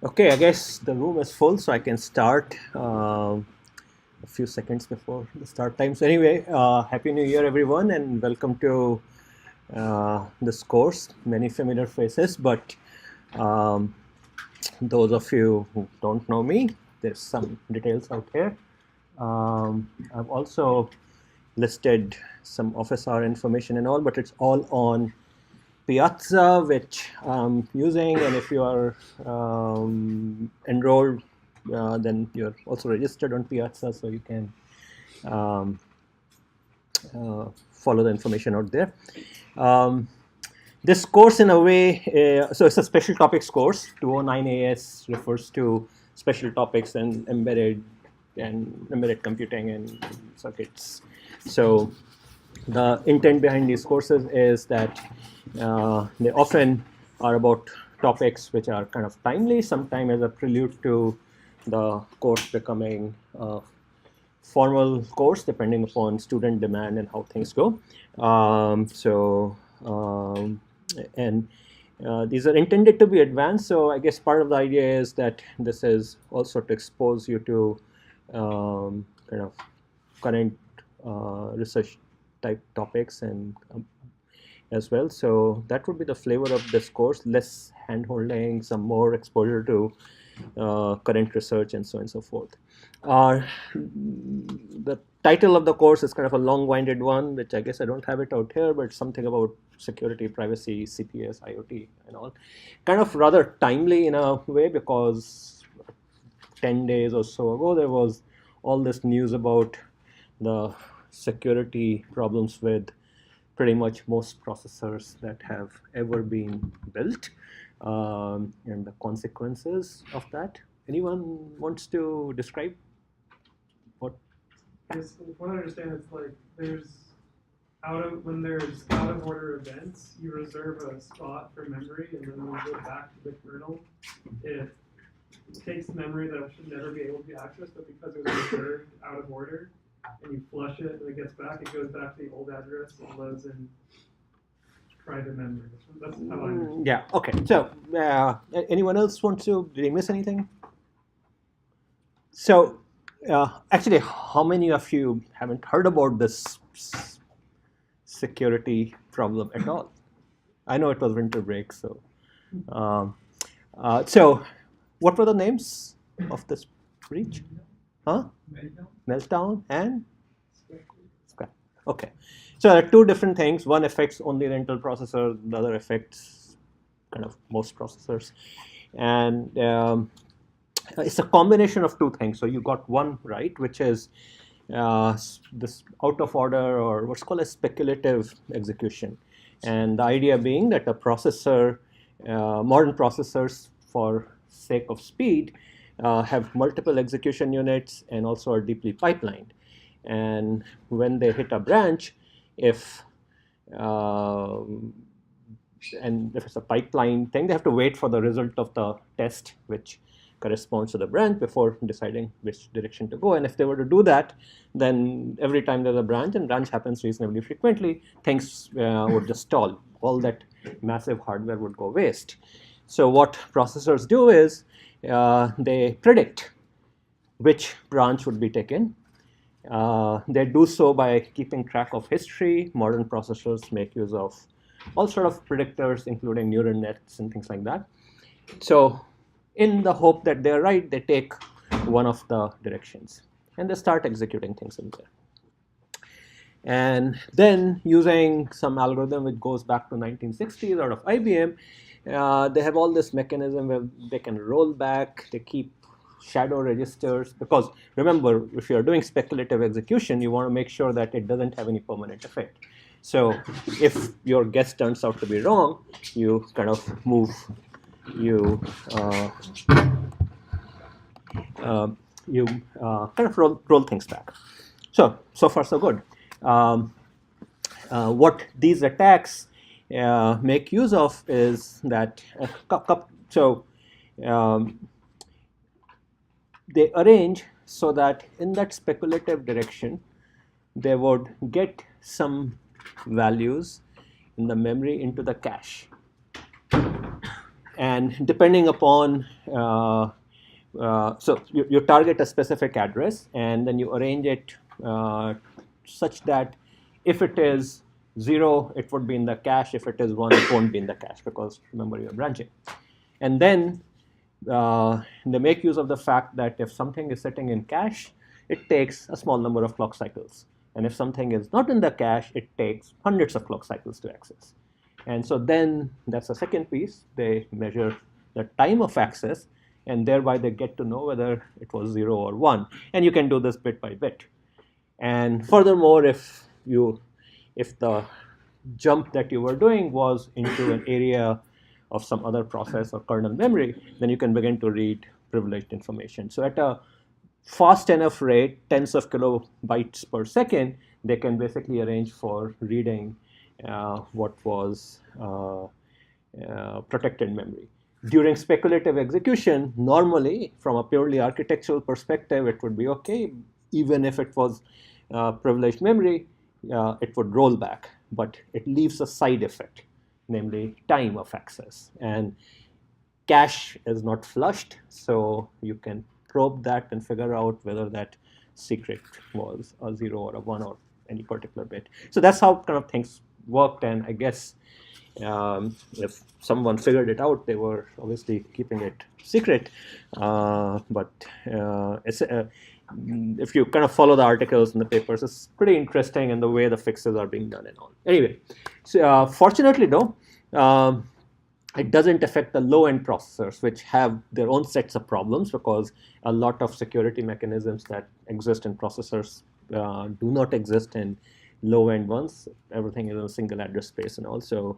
Okay, I guess the room is full, so I can start a few seconds before the start time. So anyway, Happy New Year, everyone, and welcome to this course. Many familiar faces, but um, those of you who don't know me, there's some details out here. I've also listed some office hour information and all, but it's all on Piazza, which I'm using, and if you are enrolled, then you're also registered on Piazza, so you can um, follow the information out there. Um, this course, in a way, so it's a special topics course. 209 AS refers to special topics and embedded computing and circuits. So the intent behind these courses is that they often are about topics which are kind of timely, sometimes as a prelude to the course becoming a formal course, depending upon student demand and how things go. And these are intended to be advanced. So I guess part of the idea is that this is also to expose you to kind of current research type topics and as well. So that would be the flavor of this course: less hand-holding, some more exposure to current research, and so on and so forth. The title of the course is kind of a long-winded one, which I guess I don't have it out here, but something about security, privacy, CPS, IoT, and all. Kind of rather timely in a way, because 10 days or so ago there was all this news about the security problems with pretty much most processors that have ever been built, and the consequences of that. Anyone wants to describe what? Because what I understand, it's like when there's out of order events, you reserve a spot for memory, and then when you go back to the kernel, it takes memory that should never be able to be accessed, but because it was reserved out of order, and you flush it and it gets back, it goes back to the old address and loads in private memory. That's how I understand. Yeah. Okay. So, anyone else want to? Did I miss anything? So, actually, how many of you haven't heard about this security problem at all? I know it was winter break, so. Um, so, what were the names of this breach? Huh? Meltdown and Scrap. Okay. So there are two different things. One affects only the Intel processor, the other affects kind of most processors. And it's a combination of two things. So you got one right, which is this out of order, or what's called a speculative execution. And the idea being that a processor, modern processors, for sake of speed, have multiple execution units and also are deeply pipelined. And when they hit a branch, if and if it's a pipeline thing, they have to wait for the result of the test, which corresponds to the branch, before deciding which direction to go. And if they were to do that, then every time there's a branch, and branch happens reasonably frequently, things would just stall. All that massive hardware would go waste. So what processors do is they predict which branch would be taken. They do so by keeping track of history. Modern processors make use of all sort of predictors, including neural nets and things like that. So in the hope that they're right, they take one of the directions and they start executing things in there. And then, using some algorithm which goes back to 1960s out of IBM, they have all this mechanism where they can roll back, they keep shadow registers, because remember, if you're doing speculative execution, you want to make sure that it doesn't have any permanent effect. So if your guess turns out to be wrong, you kind of move, you kind of roll things back. So far so good. What these attacks make use of is that they arrange so that in that speculative direction they would get some values in the memory into the cache. and depending upon, so you target a specific address, and then you arrange it such that if it is 0, it would be in the cache. If it is 1, it won't be in the cache, because remember, you're branching. And then they make use of the fact that if something is sitting in cache, it takes a small number of clock cycles. And if something is not in the cache, it takes hundreds of clock cycles to access. And so then that's the second piece. They measure the time of access, and thereby they get to know whether it was 0 or 1. And you can do this bit by bit. And furthermore, if the jump that you were doing was into an area of some other process or kernel memory, then you can begin to read privileged information. So at a fast enough rate, tens of kilobytes per second, they can basically arrange for reading what was protected memory. During speculative execution, normally, from a purely architectural perspective, it would be okay. Even if it was privileged memory, it would roll back. But it leaves a side effect, namely time of access. And cache is not flushed, so you can probe that and figure out whether that secret was a 0 or a 1 or any particular bit. So that's how kind of things worked, and I guess if someone figured it out, they were obviously keeping it secret. But if you kind of follow the articles and the papers, it's pretty interesting, and the way the fixes are being done and all. Anyway, so fortunately though, it doesn't affect the low-end processors, which have their own sets of problems, because a lot of security mechanisms that exist in processors do not exist in low-end ones. Everything is in a single address space, and also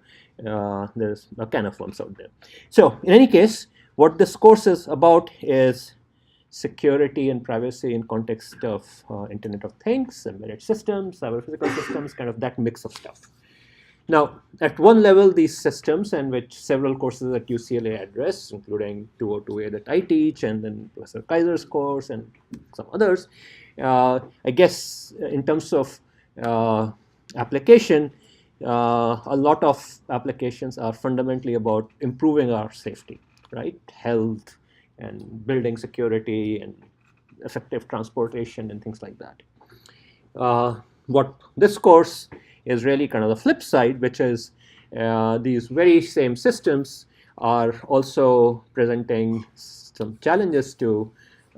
there's a can of worms out there. So in any case, what this course is about is security and privacy in context of Internet of Things, embedded systems, cyber physical systems, kind of that mix of stuff. Now, at one level, these systems, and which several courses at UCLA address, including 202A that I teach, and then Professor Kaiser's course, and some others, I guess in terms of application, a lot of applications are fundamentally about improving our safety, right? Health and building security and effective transportation and things like that. What this course is really kind of the flip side, which is these very same systems are also presenting some challenges to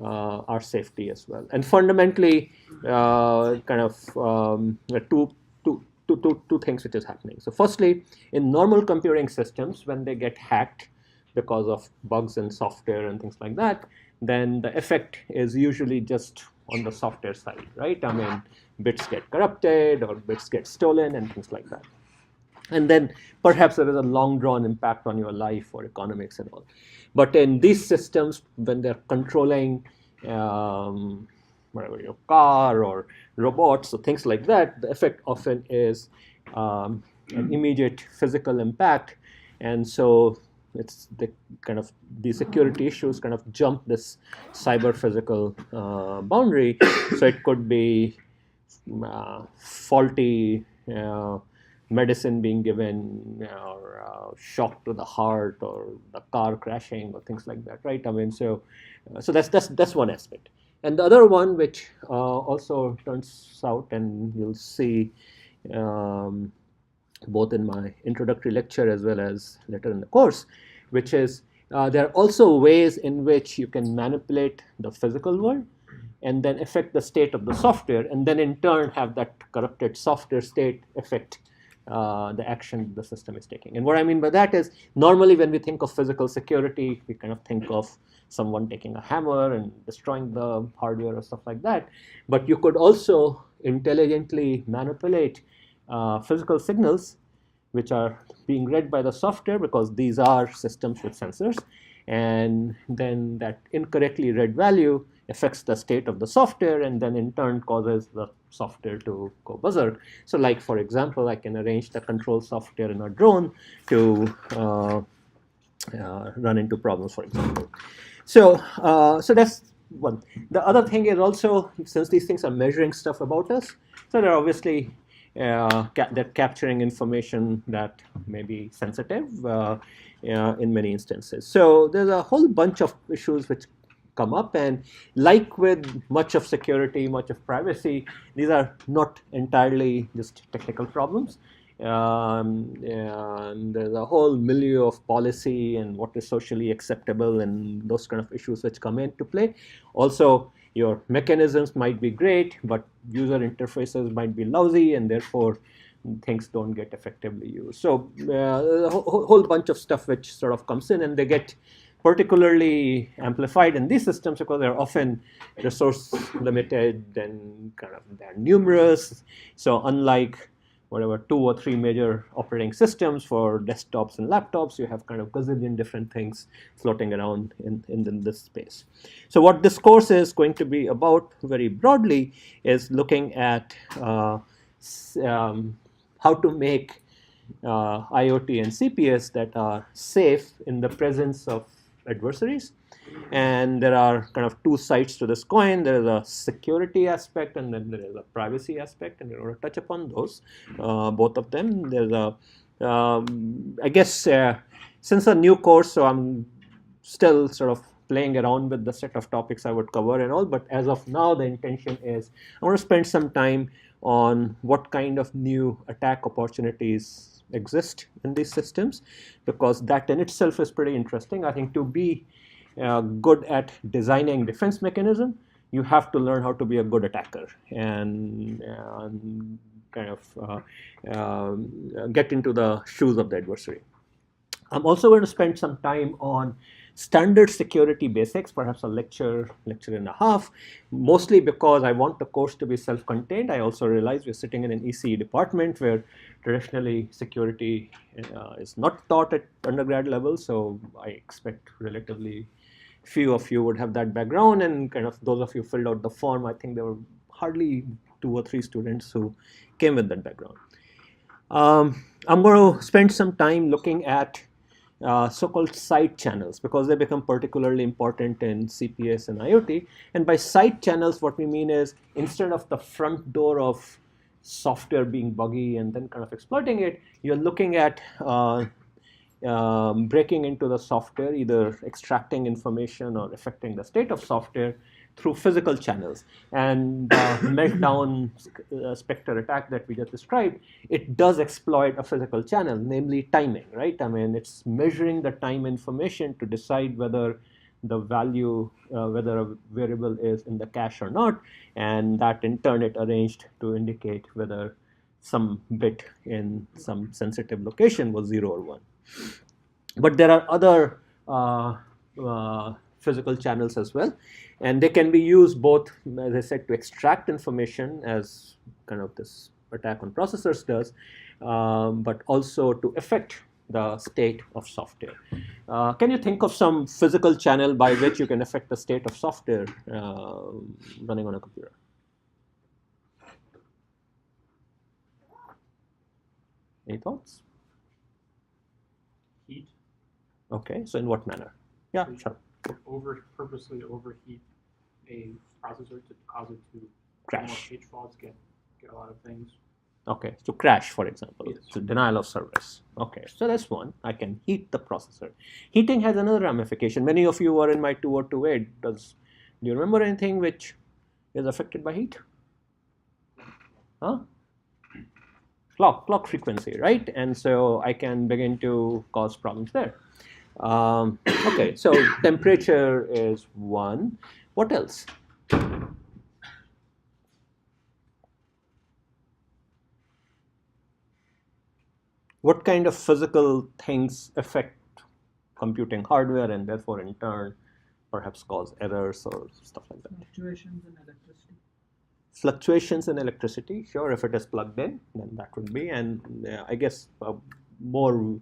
our safety as well. And fundamentally, kind of two things which is happening. So firstly, in normal computing systems, when they get hacked because of bugs in software and things like that, then the effect is usually just on the software side, right? I mean, bits get corrupted or bits get stolen and things like that. And then perhaps there is a long-drawn impact on your life or economics and all. But in these systems, when they're controlling whatever, your car or robots or things like that, the effect often is an immediate physical impact. And so it's the security issues kind of jump this cyber physical boundary. So it could be faulty medicine being given, or shock to the heart, or the car crashing, or things like that, right? I mean, so that's one aspect. And the other one, which also turns out, and you'll see both in my introductory lecture as well as later in the course, which is there are also ways in which you can manipulate the physical world and then affect the state of the software, and then in turn have that corrupted software state affect the action the system is taking. And what I mean by that is, normally when we think of physical security, we kind of think of someone taking a hammer and destroying the hardware or stuff like that. But you could also intelligently manipulate physical signals which are being read by the software, because these are systems with sensors, and then that incorrectly read value affects the state of the software, and then in turn causes the software to go berserk. So like, for example, I can arrange the control software in a drone to run into problems, for example. So that's one. The other thing is also, since these things are measuring stuff about us, so they're obviously they're capturing information that may be sensitive. in many instances. So there's a whole bunch of issues which come up, and like with much of security, much of privacy, these are not entirely just technical problems. And there's a whole milieu of policy and what is socially acceptable and those kind of issues which come into play. Also, your mechanisms might be great, but user interfaces might be lousy, and therefore things don't get effectively used. So a whole bunch of stuff which sort of comes in, and they get particularly amplified in these systems because they're often resource limited and kind of they're numerous. So unlike whatever 2 or 3 major operating systems for desktops and laptops, you have kind of gazillion different things floating around in this space. So what this course is going to be about very broadly is looking at how to make IoT and CPS that are safe in the presence of adversaries. And there are kind of two sides to this coin. There is a security aspect, and then there is a privacy aspect, and we're going to touch upon those, both of them. There's a, I guess, since a new course, so I'm still sort of playing around with the set of topics I would cover and all, but as of now, the intention is I want to spend some time on what kind of new attack opportunities exist in these systems, because that in itself is pretty interesting. I think to be good at designing defense mechanism, you have to learn how to be a good attacker and kind of get into the shoes of the adversary. I'm also going to spend some time on standard security basics, perhaps a lecture and a half, mostly because I want the course to be self-contained. I also realize we're sitting in an ECE department where traditionally security is not taught at undergrad level, so I expect relatively few of you would have that background, and kind of those of you filled out the form, I think there were hardly 2 or 3 students who came with that background. I'm going to spend some time looking at so-called side channels, because they become particularly important in CPS and IoT. And by side channels, what we mean is instead of the front door of software being buggy and then kind of exploiting it, you're looking at breaking into the software, either extracting information or affecting the state of software through physical channels. And meltdown Spectre attack that we just described, it does exploit a physical channel, namely timing, right? I mean, it's measuring the time information to decide whether the value, whether a variable is in the cache or not, and that in turn it arranged to indicate whether some bit in some sensitive location was 0 or 1. But there are other physical channels as well, and they can be used both, as I said, to extract information, as kind of this attack on processors does, but also to affect the state of software. Can you think of some physical channel by which you can affect the state of software running on a computer? Any thoughts? Heat. Okay, so in what manner? Yeah, sure. Purposely overheat a processor to cause it to Crash. page faults, get a lot of things. Okay, so crash, for example, Yes. so denial of service. Okay, so that's one. I can heat the processor. Heating has another ramification. Many of you were in my 2028. Do you remember anything which is affected by heat? Huh? Clock frequency, right? And so I can begin to cause problems there. Okay, so temperature is one. What else? What kind of physical things affect computing hardware and therefore in turn perhaps cause errors or stuff like that? Fluctuations in electricity. Fluctuations in electricity, sure, if it is plugged in, then that would be. And I guess a more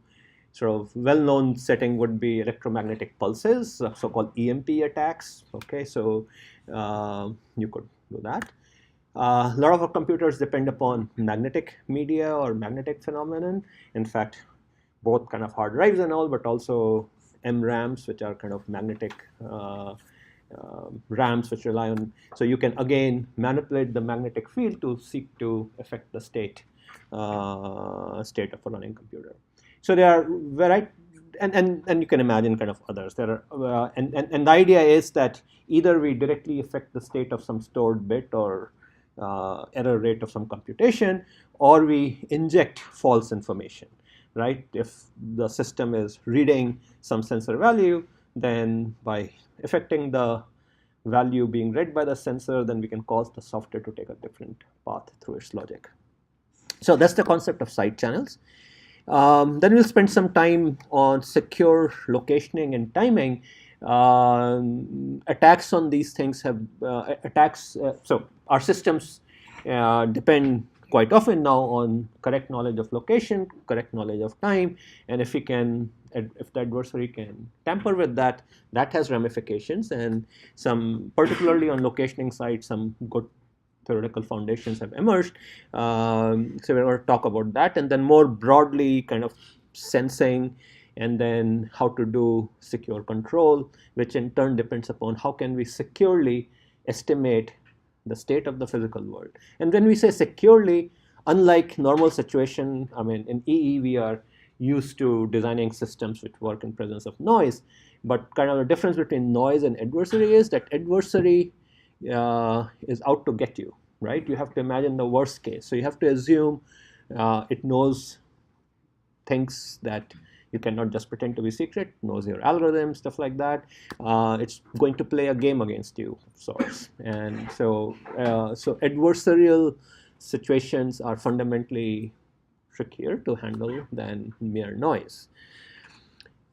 sort of well-known setting would be electromagnetic pulses, so-called EMP attacks. Okay, so you could do that. A lot of our computers depend upon magnetic media or magnetic phenomenon. In fact, both kind of hard drives and all, but also MRAMs, which are kind of magnetic RAMs which rely on. So you can again manipulate the magnetic field to seek to affect the state of a running computer. So there are and you can imagine kind of others. There are and the idea is that either we directly affect the state of some stored bit or error rate of some computation, or we inject false information, right? If the system is reading some sensor value, then by affecting the value being read by the sensor, then we can cause the software to take a different path through its logic. So that's the concept of side channels. Then we'll spend some time on secure locationing and timing. Attacks on these things have so our systems depend quite often now on correct knowledge of location, correct knowledge of time, and if the adversary can tamper with that, that has ramifications, and some, particularly on locationing side, some good theoretical foundations have emerged. So we're going to talk about that, and then more broadly kind of sensing, and then how to do secure control, which in turn depends upon how can we securely estimate the state of the physical world. And when we say securely, unlike normal situation, I mean in EE we are used to designing systems which work in presence of noise, but kind of the difference between noise and adversary is that adversary is out to get you, right? You have to imagine the worst case. So you have to assume it knows things that you cannot just pretend to be secret, knows your algorithm, stuff like that. It's going to play a game against you of sorts. And so, so adversarial situations are fundamentally trickier to handle than mere noise.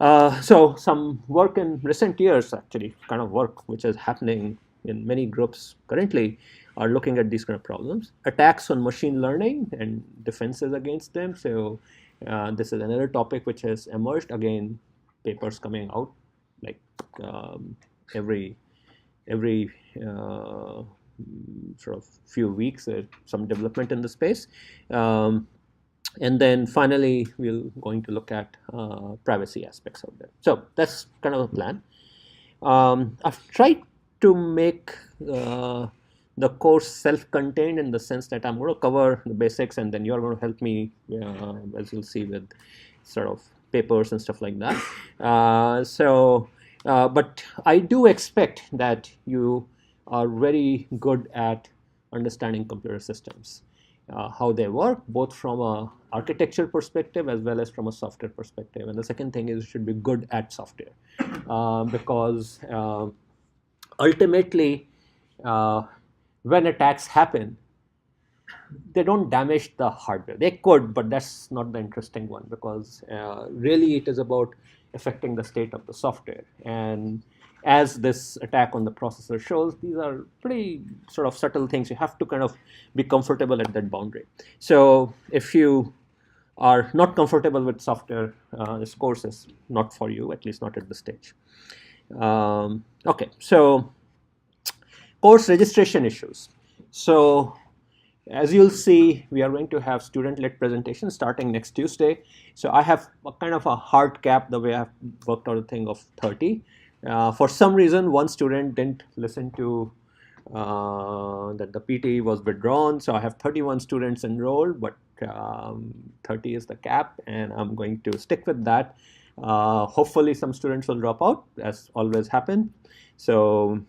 So some work in recent years, actually, kind of work which is happening in many groups currently, are looking at these kind of problems. Attacks on machine learning and defenses against them. So this is another topic which has emerged. Again, papers coming out like every sort of few weeks, some development in the space. And then finally, we're going to look at privacy aspects of that. So that's kind of a plan. I've tried to make the course self-contained in the sense that I'm going to cover the basics, and then you're going to help me, as you'll see, with sort of papers and stuff like that. But I do expect that you are very good at understanding computer systems, how they work, both from a architecture perspective as well as from a software perspective. And the second thing is you should be good at software, because ultimately, when attacks happen, they don't damage the hardware. They could, but that's not the interesting one, because really it is about affecting the state of the software. And as this attack on the processor shows, these are pretty sort of subtle things. You have to kind of be comfortable at that boundary. So if you are not comfortable with software, this course is not for you, at least not at this stage. Okay, so course registration issues. So as you'll see, we are going to have student-led presentations starting next Tuesday. So I have a kind of a hard cap, the way I've worked out a thing of 30. For some reason, one student didn't listen to that the PTE was withdrawn. So I have 31 students enrolled, but 30 is the cap, and I'm going to stick with that. Hopefully some students will drop out, as always happen. So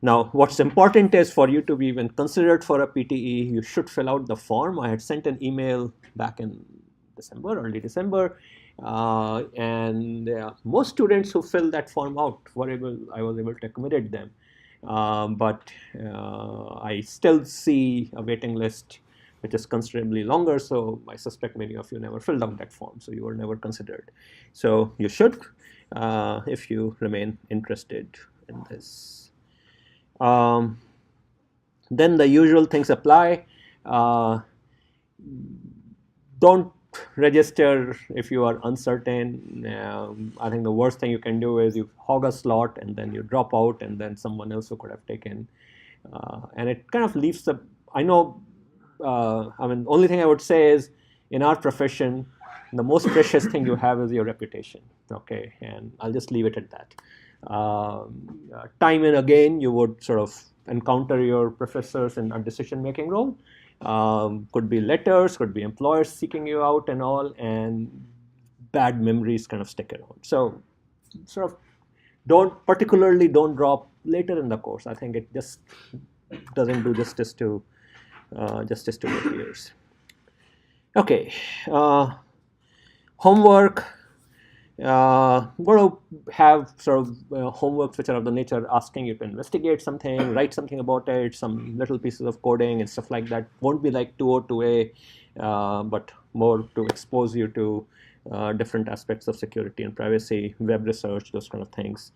now, what's important is for you to be even considered for a PTE, you should fill out the form. I had sent an email back in December, early December, and most students who filled that form out I was able to accommodate them. But I still see a waiting list which is considerably longer, so I suspect many of you never filled out that form, so you were never considered. So you should, if you remain interested in this. Then the usual things apply. Don't register if you are uncertain. I think the worst thing you can do is you hog a slot and then you drop out, and then someone else who could have taken. And it kind of leaves the, I know, I mean, the only thing I would say is in our profession, the most precious thing you have is your reputation. Okay, and I'll just leave it at that. Time and again, you would sort of encounter your professors in a decision-making role. Could be letters, could be employers seeking you out and all, and bad memories kind of stick around. So sort of don't drop later in the course. I think it just doesn't do justice to your peers. Okay, homework. We're going to have sort of homeworks which are of the nature asking you to investigate something, write something about it, some little pieces of coding and stuff like that. Won't be like 202A, but more to expose you to different aspects of security and privacy, web research, those kind of things.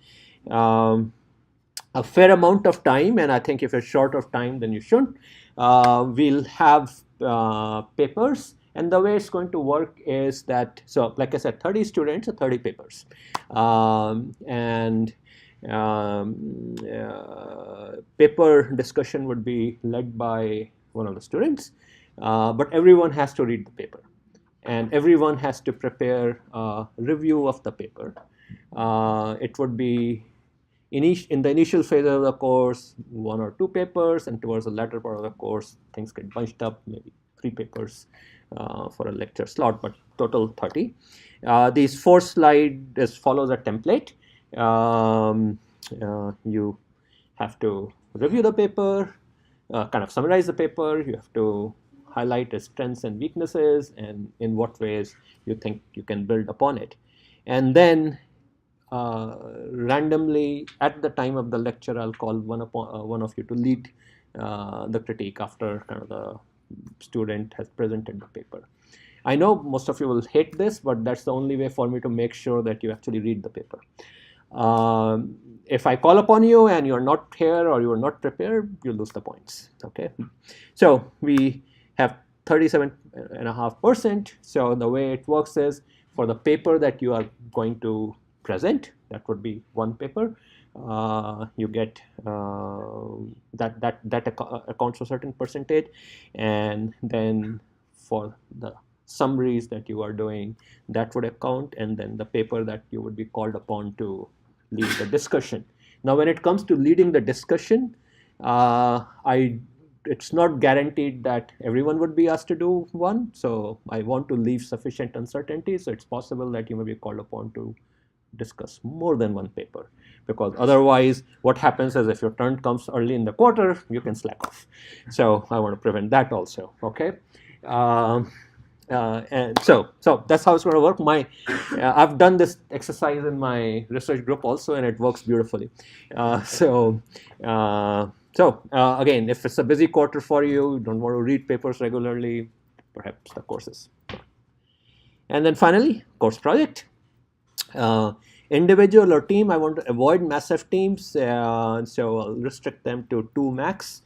A fair amount of time, and I think if you're short of time, then you shouldn't. We'll have papers, and the way it's going to work is that, so like I said, 30 students, 30 papers. Paper discussion would be led by one of the students, but everyone has to read the paper, and everyone has to prepare a review of the paper. It would be in the initial phase of the course, 1 or 2 papers, and towards the latter part of the course, things get bunched up, maybe 3 papers for a lecture slot, but total 30. These 4 slides follows a template. You have to review the paper, kind of summarize the paper. You have to highlight its strengths and weaknesses, and in what ways you think you can build upon it. And then randomly at the time of the lecture, I'll call one of you to lead the critique after kind of the student has presented the paper. I know most of you will hate this, but that's the only way for me to make sure that you actually read the paper. If I call upon you and you're not here or you're not prepared, you lose the points. Okay, so we have 37.5%. So the way it works is, for the paper that you are going to present, that would be 1 paper, you get that accounts for a certain percentage, and then for the summaries that you are doing, that would account, and then the paper that you would be called upon to lead the discussion. Now, when it comes to leading the discussion, it's not guaranteed that everyone would be asked to do one, so I want to leave sufficient uncertainty. So it's possible that you may be called upon to discuss more than 1 paper, because otherwise what happens is, if your turn comes early in the quarter, you can slack off. So I want to prevent that also. Okay, and so that's how it's going to work. I've done this exercise in my research group also, and it works beautifully. Again, if it's a busy quarter for you, you don't want to read papers regularly, perhaps the courses. And then finally, course project. Individual or team, I want to avoid massive teams, so I'll restrict them to 2 max.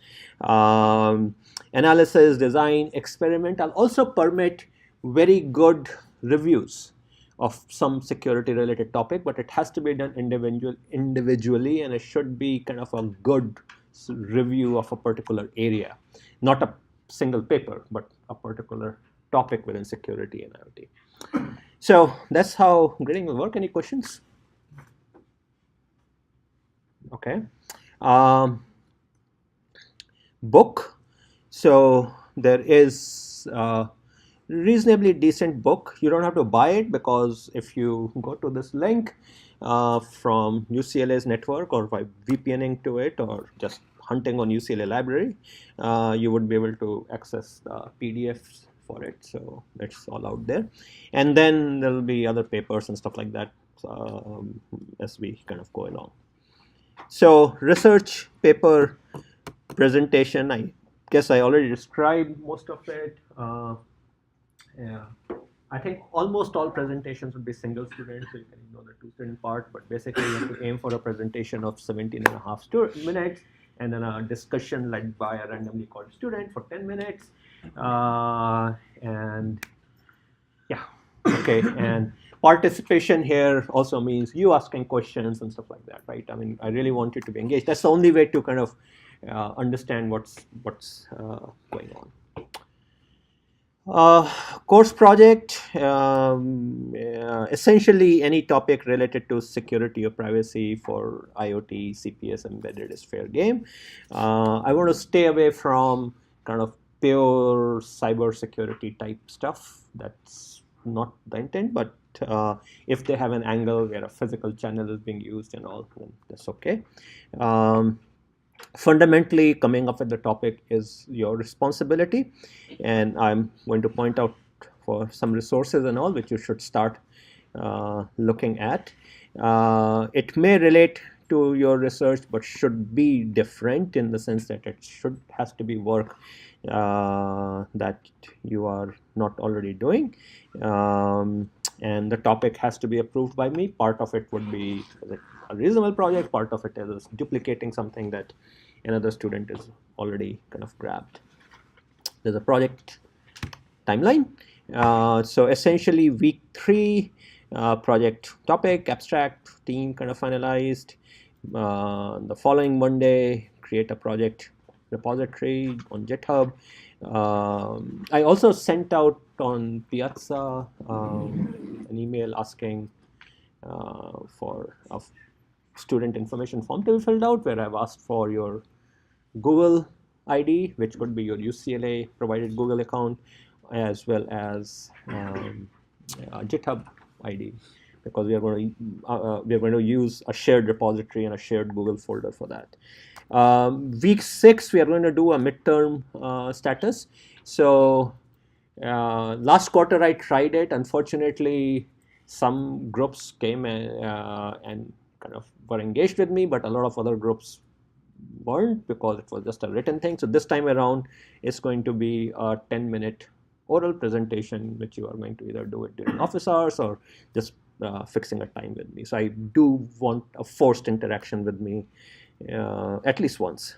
Analysis, design, experiment. I'll also permit very good reviews of some security related topic, but it has to be done individually, and it should be kind of a good review of a particular area, not a single paper, but a particular topic within security and IoT. So that's how grading will work. Any questions? Okay. Book. So there is a reasonably decent book. You don't have to buy it, because if you go to this link from UCLA's network, or by VPNing to it, or just hunting on UCLA library, you would be able to access the PDFs for it. So that's all out there. And then there will be other papers and stuff like that as we kind of go along. So research paper presentation, I guess I already described most of it. Yeah, I think almost all presentations would be single student, so you can ignore the 2-student part, but basically you have to aim for a presentation of 17.5 minutes, and then a discussion led by a randomly called student for 10 minutes. And yeah, okay, and participation here also means you asking questions and stuff like that, right? I mean, I really want you to be engaged. That's the only way to kind of understand what's going on. Course project, essentially any topic related to security or privacy for IoT, CPS, embedded is fair game. I want to stay away from kind of pure cyber security type stuff. That's not the intent, but if they have an angle where a physical channel is being used and all, then that's okay. Fundamentally, coming up with the topic is your responsibility, and I'm going to point out for some resources and all which you should start looking at. It may relate to your research, but should be different in the sense that it has to be work that you are not already doing, and the topic has to be approved by me. Part of it would be a reasonable project, part of it is duplicating something that another student is already kind of grabbed. There's a project timeline. So essentially week 3, project topic, abstract, team kind of finalized. The following Monday, create a project repository on GitHub. I also sent out on Piazza an email asking for a student information form to be filled out, where I've asked for your Google ID, which could be your UCLA provided Google account, as well as GitHub ID, because we are going to use a shared repository and a shared Google folder for that. Week 6, we are going to do a midterm status. So last quarter I tried it. Unfortunately, some groups came and kind of were engaged with me, but a lot of other groups weren't, because it was just a written thing. So this time around, it's going to be a 10-minute oral presentation, which you are going to either do it during office hours or just fixing a time with me. So I do want a forced interaction with me at least once.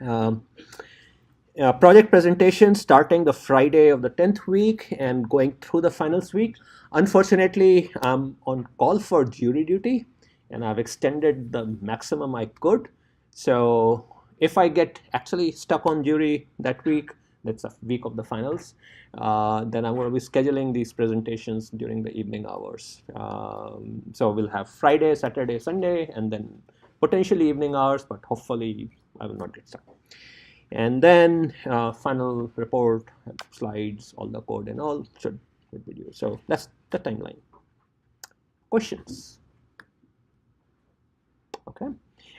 Project presentation starting the Friday of the 10th week and going through the finals week. Unfortunately, I'm on call for jury duty, and I've extended the maximum I could. So if I get actually stuck on jury that week, that's a week of the finals, then I'm going to be scheduling these presentations during the evening hours. So we'll have Friday, Saturday, Sunday, and then potentially evening hours, but hopefully I will not get stuck. And then final report, slides, all the code and all should be due. So that's the timeline. Questions? Okay.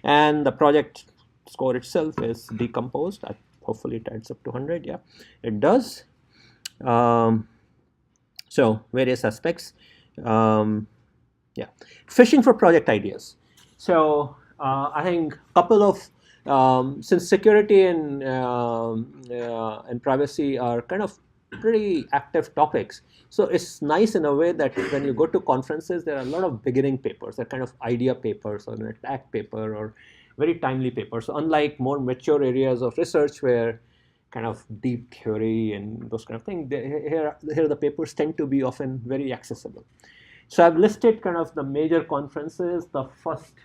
And the project score itself is decomposed. Hopefully it adds up to 100. Yeah, it does. So various aspects. Yeah, fishing for project ideas. So I think a couple of since security and privacy are kind of pretty active topics, so it's nice in a way that when you go to conferences, there are a lot of beginning papers, that kind of idea papers or an attack paper or very timely papers. So unlike more mature areas of research where kind of deep theory and those kind of things, here the papers tend to be often very accessible. So I've listed kind of the major conferences. The first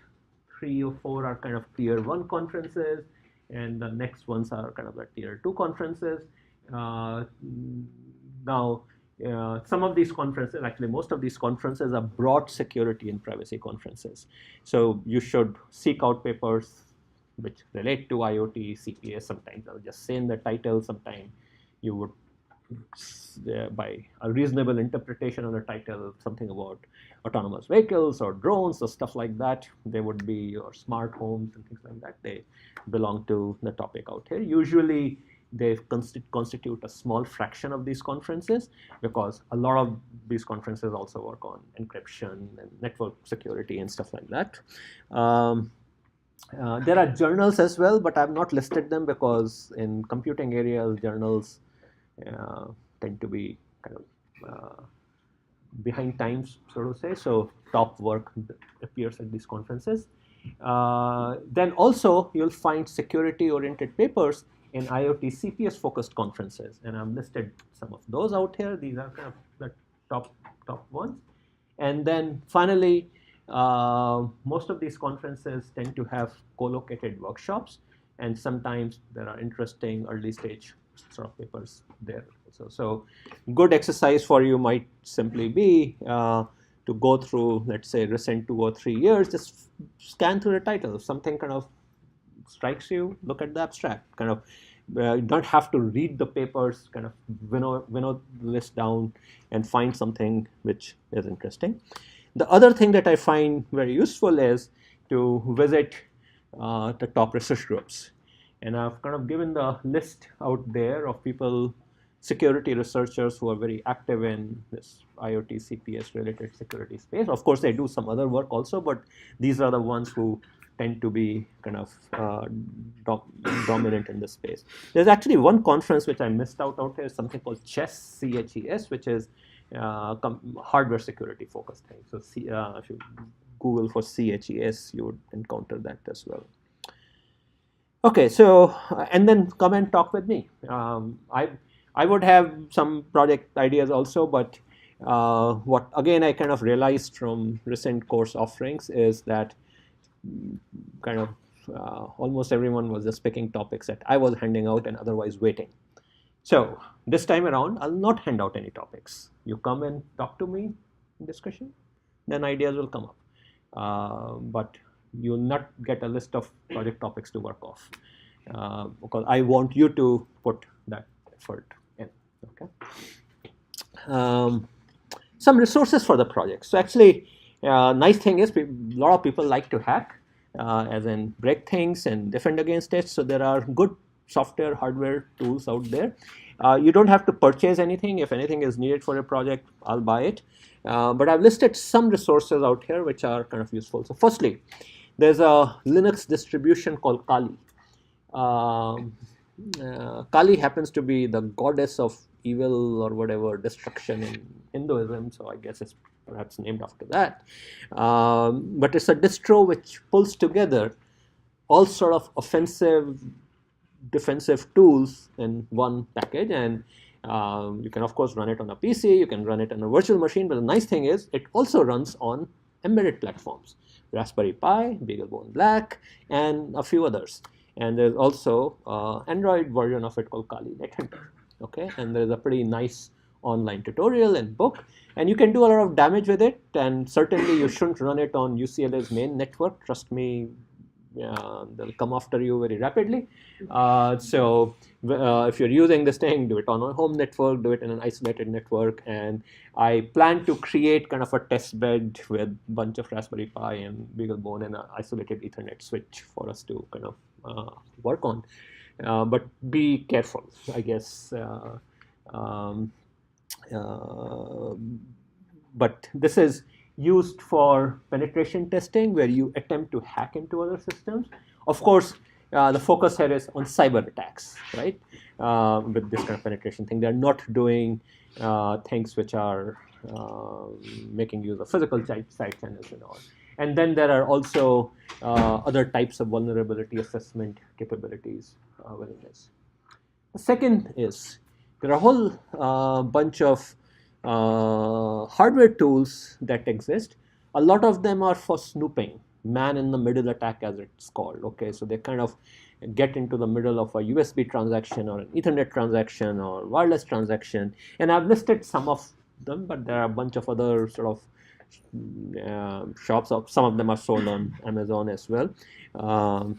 3 or 4 are kind of tier 1 conferences, and the next ones are kind of the tier 2 conferences. Now, some of these conferences, actually most of these conferences, are broad security and privacy conferences. So you should seek out papers which relate to IoT, CPS. Sometimes I'll just say in the title, sometimes you would, by a reasonable interpretation of the title, something about autonomous vehicles or drones or stuff like that. They would be your smart homes and things like that. They belong to the topic out here. Usually they constitute a small fraction of these conferences, because a lot of these conferences also work on encryption and network security and stuff like that. There are journals as well, but I've not listed them because in computing areas, journals tend to be kind of behind times, so to say. So top work appears at these conferences. Then also you'll find security-oriented papers in IoT CPS focused conferences, and I've listed some of those out here. These are kind of the top ones. And then finally, most of these conferences tend to have co-located workshops, and sometimes there are interesting early stage sort of papers there. So good exercise for you might simply be to go through, let's say, recent 2 or 3 years, just scan through the title. If something kind of strikes you, look at the abstract, kind of You don't have to read the papers, kind of winnow the list down and find something which is interesting. The other thing that I find very useful is to visit the top research groups. And I've kind of given the list out there of people, security researchers who are very active in this IoT CPS related security space. Of course, they do some other work also, but these are the ones who tend to be kind of dominant in this space. There's actually one conference which I missed out here, something called CHCs, which is hardware security focused thing. So if you Google for CHES, you would encounter that as well. Okay, so and then come and talk with me. I would have some project ideas also, but what again I kind of realized from recent course offerings is that kind of almost everyone was just picking topics that I was handing out and otherwise waiting. So this time around, I'll not hand out any topics. You come and talk to me in discussion, then ideas will come up. But you'll not get a list of project topics to work off because I want you to put that effort in. Okay. Some resources for the project. So actually, nice thing is a lot of people like to hack, as in break things and defend against it. So there are good software, hardware tools out there. You don't have to purchase anything. If anything is needed for a project, I'll buy it. But I've listed some resources out here which are kind of useful. So firstly, there's a Linux distribution called Kali. Kali happens to be the goddess of evil or whatever, destruction in Hinduism, so I guess it's perhaps named after that. But it's a distro which pulls together all sort of offensive, defensive tools in one package, and you can of course run it on a PC, you can run it on a virtual machine, but the nice thing is it also runs on embedded platforms, Raspberry Pi, BeagleBone Black, and a few others. And there's also Android version of it called Kali NetHunter. Okay, and there is a pretty nice online tutorial and book, and you can do a lot of damage with it. And certainly you shouldn't run it on UCLA's main network. Trust me, they'll come after you very rapidly. So if you're using this thing, do it on a home network, do it in an isolated network. And I plan to create kind of a test bed with a bunch of Raspberry Pi and BeagleBone and an isolated Ethernet switch for us to kind of work on. But be careful, I guess. But this is used for penetration testing where you attempt to hack into other systems. Of course, the focus here is on cyber attacks, right? With this kind of penetration thing. They're not doing things which are making use of physical side channels and all. And then there are also other types of vulnerability assessment capabilities within this. The second is there are a whole bunch of hardware tools that exist. A lot of them are for snooping, man-in-the-middle attack as it's called. Okay, so they kind of get into the middle of a USB transaction or an Ethernet transaction or wireless transaction. And I've listed some of them, but there are a bunch of other sort of shops. Some of them are sold on Amazon as well. And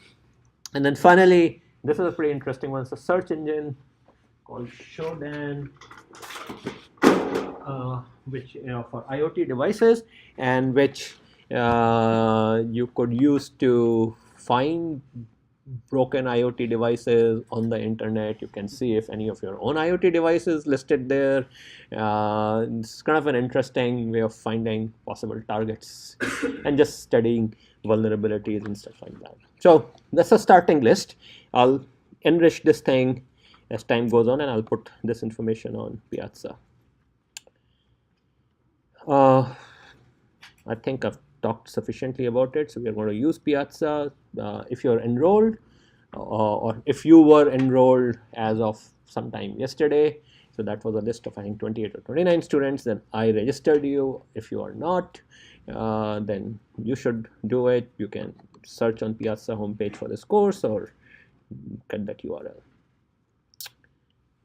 then finally, this is a pretty interesting one. It's a search engine called Shodan, which for IoT devices, and which you could use to find broken IoT devices on the internet. You can see if any of your own IoT devices listed there. It's kind of an interesting way of finding possible targets and just studying vulnerabilities and stuff like that. So that's a starting list. I'll enrich this thing as time goes on, and I'll put this information on Piazza. I think I've talked sufficiently about it, so we are going to use Piazza. If you're enrolled, or if you were enrolled as of sometime yesterday, so that was a list of I think 28 or 29 students, then I registered you. If you are not, then you should do it. You can search on Piazza homepage for this course or cut that URL.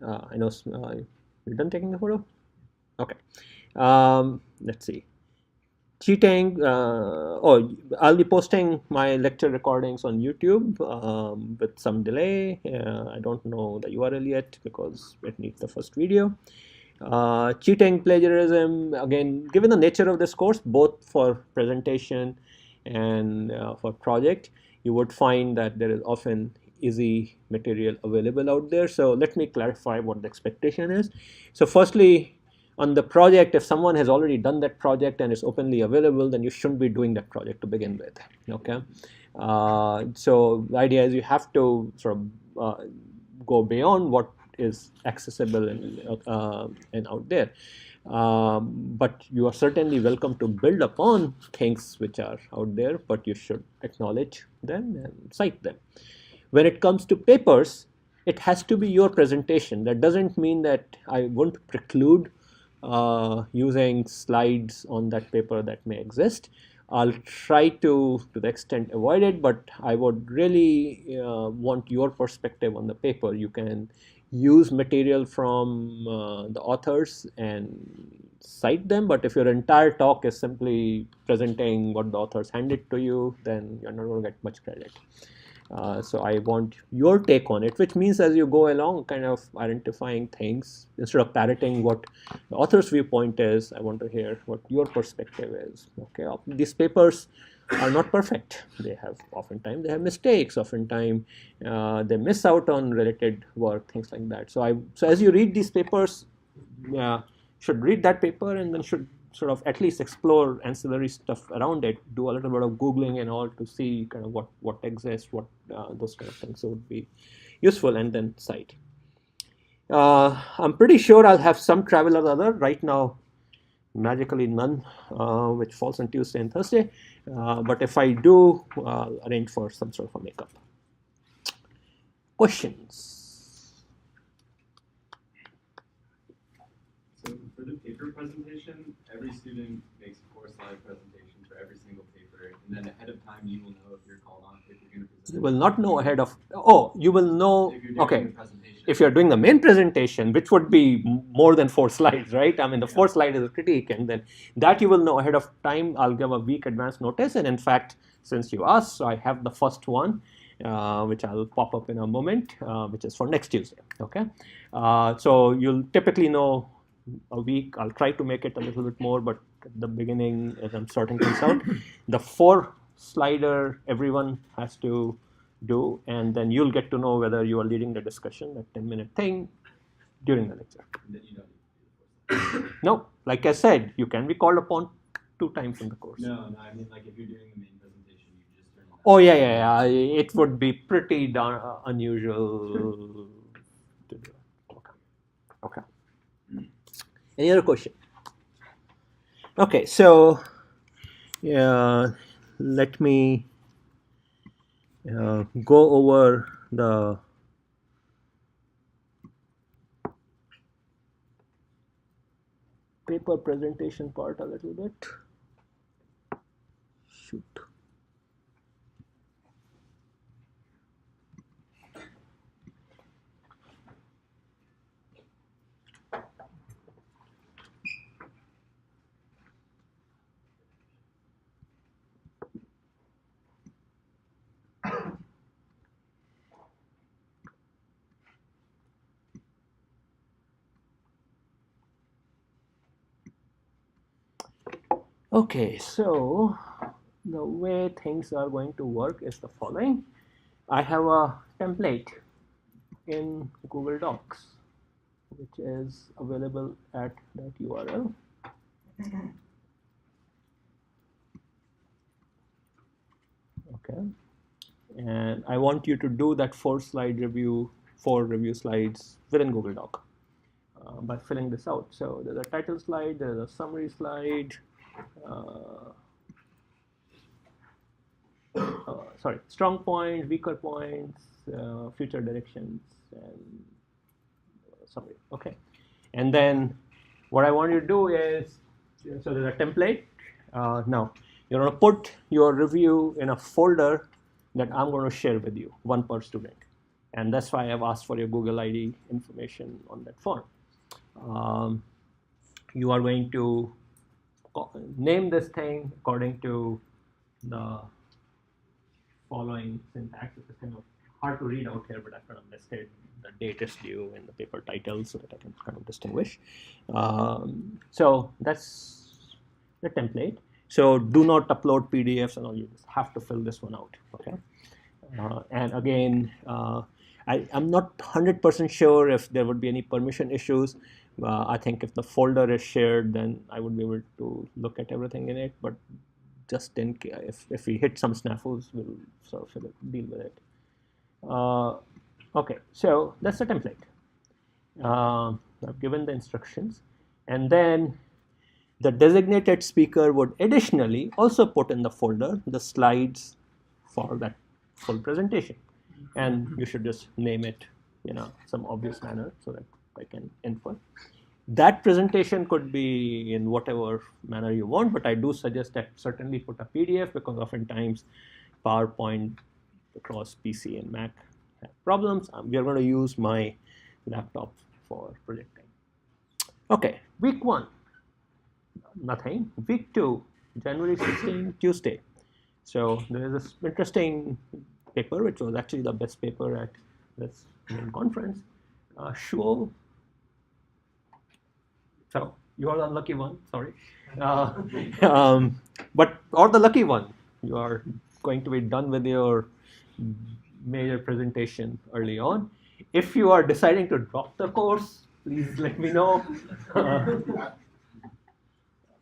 I know you're done taking the photo? Okay. Let's see. cheating. I'll be posting my lecture recordings on YouTube with some delay. I don't know the URL yet because it needs the first video. Cheating, plagiarism, again, given the nature of this course, both for presentation and for project, you would find that there is often easy material available out there. So let me clarify what the expectation is. So firstly, on the project, if someone has already done that project and is openly available, then you shouldn't be doing that project to begin with. Okay, so the idea is you have to sort of go beyond what is accessible and out there. But you are certainly welcome to build upon things which are out there, but you should acknowledge them and cite them. When it comes to papers, it has to be your presentation. That doesn't mean that I won't preclude using slides on that paper that may exist. I'll try to the extent avoid it, but I would really want your perspective on the paper. You can use material from the authors and cite them, but if your entire talk is simply presenting what the authors handed to you, then you're not going to get much credit. So I want your take on it, which means as you go along, kind of identifying things instead of parroting what the author's viewpoint is. I want to hear what your perspective is. Okay, these papers are not perfect. They have oftentimes they have mistakes. Oftentimes they miss out on related work, things like that. So as you read these papers, should read that paper and then should sort of at least explore ancillary stuff around it, do a little bit of Googling and all to see kind of what exists, what those kind of things. So would be useful, and then cite. I'm pretty sure I'll have some travel or other. Right now, magically none, which falls on Tuesday and Thursday. But if I do, I'll arrange for some sort of a makeup. Questions? So for the paper presentation, every student makes a 4-slide presentation for every single paper, and then ahead of time you will know if you're called on if you're going to present. You will not know ahead of. Oh, you will know. Okay. If you're doing the main presentation, which would be more than 4 slides, right? I mean, the 4 slide is a critique, and then that you will know ahead of time. I'll give a week advance notice, and in fact, since you asked, so I have the first one, which I'll pop up in a moment, which is for next Tuesday. Okay, so you'll typically know a week. I'll try to make it a little bit more, but at the beginning, as I'm sorting things out, the 4 slider everyone has to do, and then you'll get to know whether you are leading the discussion, that 10-minute thing, during the lecture. No, like I said, you can be called upon 2 times in the course. No, I mean like if you're doing the main presentation, you just turn it on. Oh yeah. It would be pretty unusual to do. Okay. Any other question? Okay, so let me go over the paper presentation part a little bit. Shoot. Okay, so the way things are going to work is the following. I have a template in Google Docs, which is available at that URL. Okay, and I want you to do that 4 review slides within Google Doc by filling this out. So there's a title slide, there's a summary slide, strong points, weaker points, future directions, and summary. Okay, and then what I want you to do is, so there's a template. Now you're going to put your review in a folder that I'm going to share with you, 1 per student, and that's why I've asked for your Google ID information on that form. You are going to name this thing according to the following syntax. It's kind of hard to read out here, but I've kind of listed the date is due and the paper title so that I can kind of distinguish. So that's the template. So do not upload PDFs and all. You just have to fill this one out. Okay. And again, I'm not 100% sure if there would be any permission issues. I think if the folder is shared, then I would be able to look at everything in it. But just in case, if we hit some snafus, we'll sort of deal with it. Okay, so that's the template. I've given the instructions, and then the designated speaker would additionally also put in the folder the slides for that full presentation, and you should just name it, some obvious manner so that I can input. That presentation could be in whatever manner you want, but I do suggest that certainly put a PDF because oftentimes PowerPoint across PC and Mac have problems. We are going to use my laptop for projecting. Okay, week 1, nothing. Week 2, January 16, Tuesday. So there is this interesting paper, which was actually the best paper at this main conference. Shuo. So you are the unlucky one, sorry. Or the lucky one, you are going to be done with your major presentation early on. If you are deciding to drop the course, please let me know.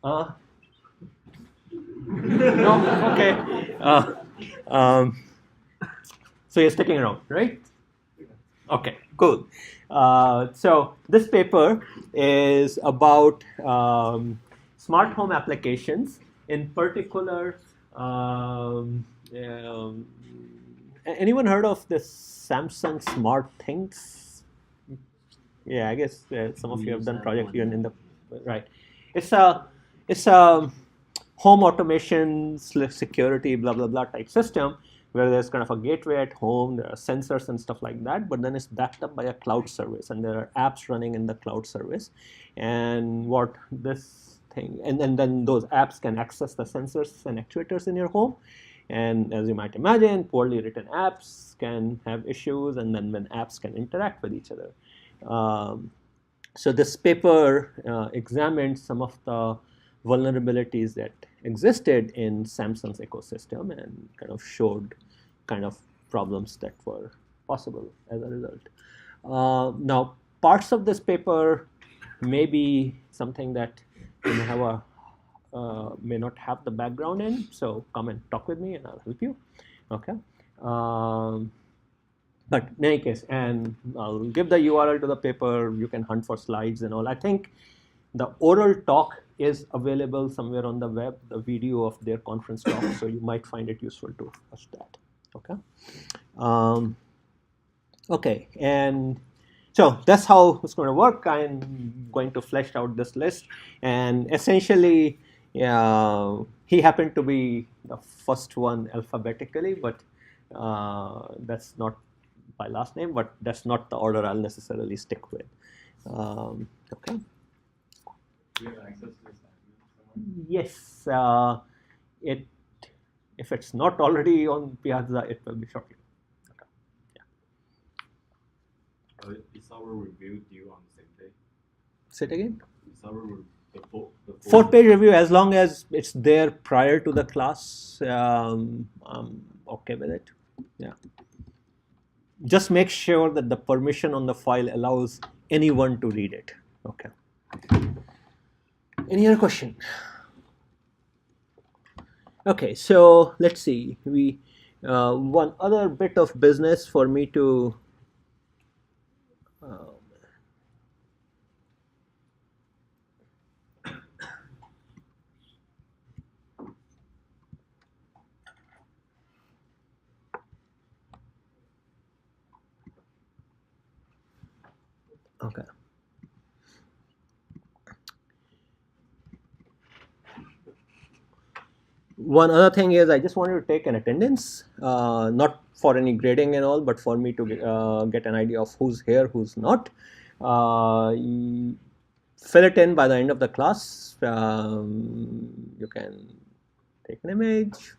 No, okay. So you're sticking around, right? Okay, cool. So this paper is about smart home applications, in particular. Anyone heard of this Samsung Smart Things? Yeah, I guess some of you have done projects even in the right. It's a home automation security blah blah blah type system where there's kind of a gateway at home, there are sensors and stuff like that, but then it's backed up by a cloud service, and there are apps running in the cloud service. And what this thing, and then those apps can access the sensors and actuators in your home. And as you might imagine, poorly written apps can have issues, and then when apps can interact with each other. So this paper examined some of the vulnerabilities that existed in Samsung's ecosystem and kind of showed kind of problems that were possible as a result. Now, parts of this paper may be something that you may have may not have the background in, so come and talk with me and I'll help you. Okay. But in any case, and I'll give the URL to the paper, you can hunt for slides and all. I think the oral talk is available somewhere on the web, the video of their conference talk, so you might find it useful to watch that. Okay. Okay, and so that's how it's going to work. I'm going to flesh out this list, and essentially, he happened to be the first one alphabetically, but that's not by last name, but that's not the order I'll necessarily stick with. Okay. Do you have access to this document somewhere? Yes, if it's not already on Piazza, it will be shortly. Okay. Yeah. Is our review due on the same day? Say it again. Is our the full 4-page review, as long as it's there prior to the class, I'm okay with it. Yeah. Just make sure that the permission on the file allows anyone to read it. Okay. Any other question? Okay, so let's see. We one other bit of business for me to okay. One other thing is I just wanted to take an attendance, not for any grading and all, but for me to get an idea of who's here, who's not. fill it in by the end of the class. You can take an image.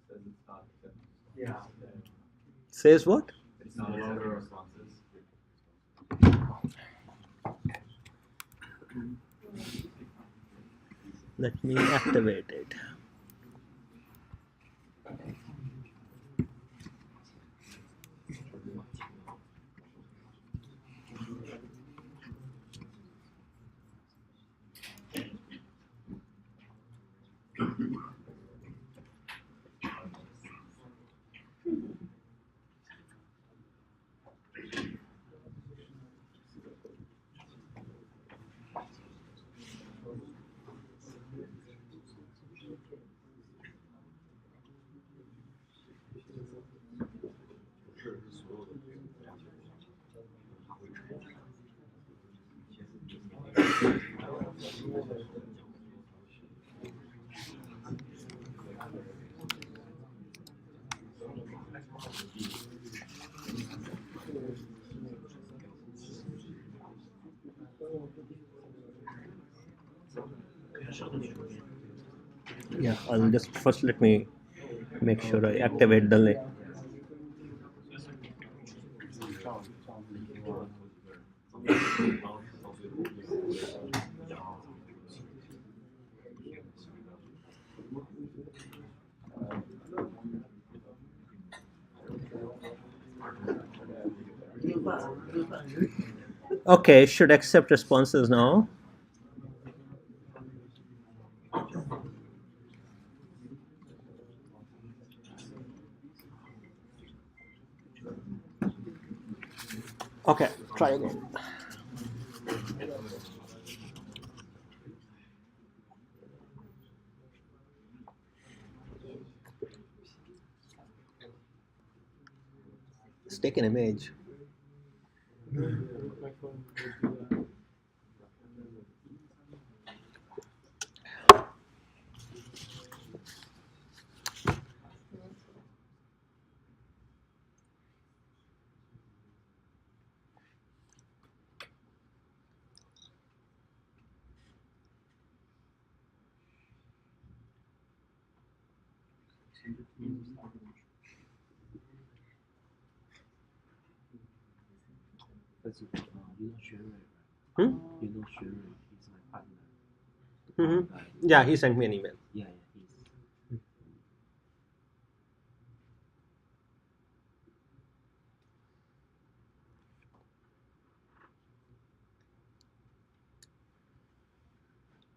Says it's not accepting. Yeah. Says what? It's not accepting responses. Let me activate it. Yeah, I'll just first let me make sure I activate the link. Okay, should accept responses now. Okay, try again. Let's take an image. Hmm? Yeah, he sent me an email.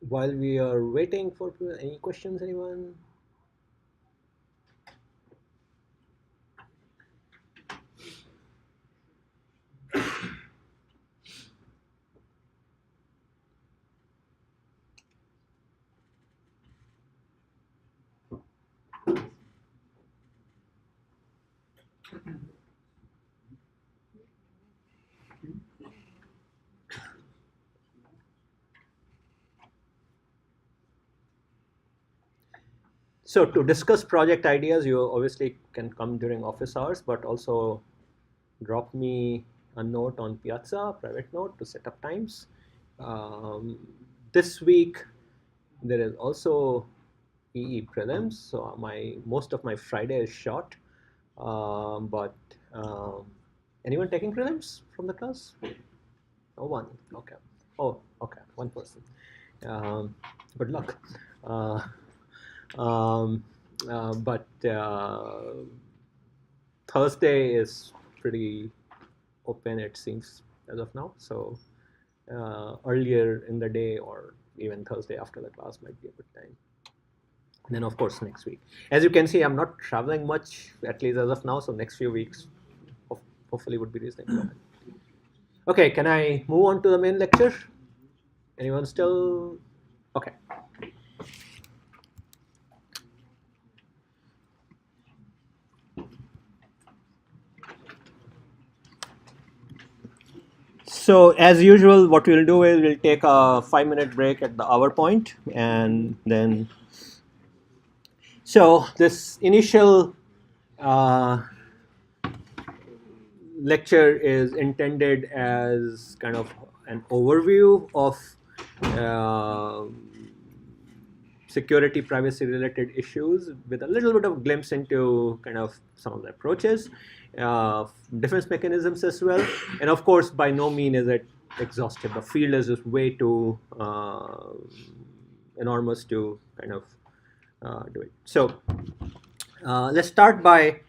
While we are waiting for any questions, anyone? So to discuss project ideas, you obviously can come during office hours, but also drop me a note on Piazza, private note to set up times. This week there is also EE prelims, so most of my Friday is short. But anyone taking prelims from the class? No one. Okay. Oh, okay. One person. Good luck. Uh, but Thursday is pretty open, it seems, as of now. So earlier in the day or even Thursday after the class might be a good time. And then, of course, next week. As you can see, I'm not traveling much, at least as of now. So next few weeks, hopefully, would be reasonable. Okay, can I move on to the main lecture? Anyone still? Okay. So as usual, what we'll do is we'll take a 5-minute break at the hour point, and then so this initial lecture is intended as kind of an overview of uh, security privacy related issues with a little bit of glimpse into kind of some of the approaches, defense mechanisms as well, and of course by no means is it exhaustive. The field is just way too enormous to kind of do it. So let's start by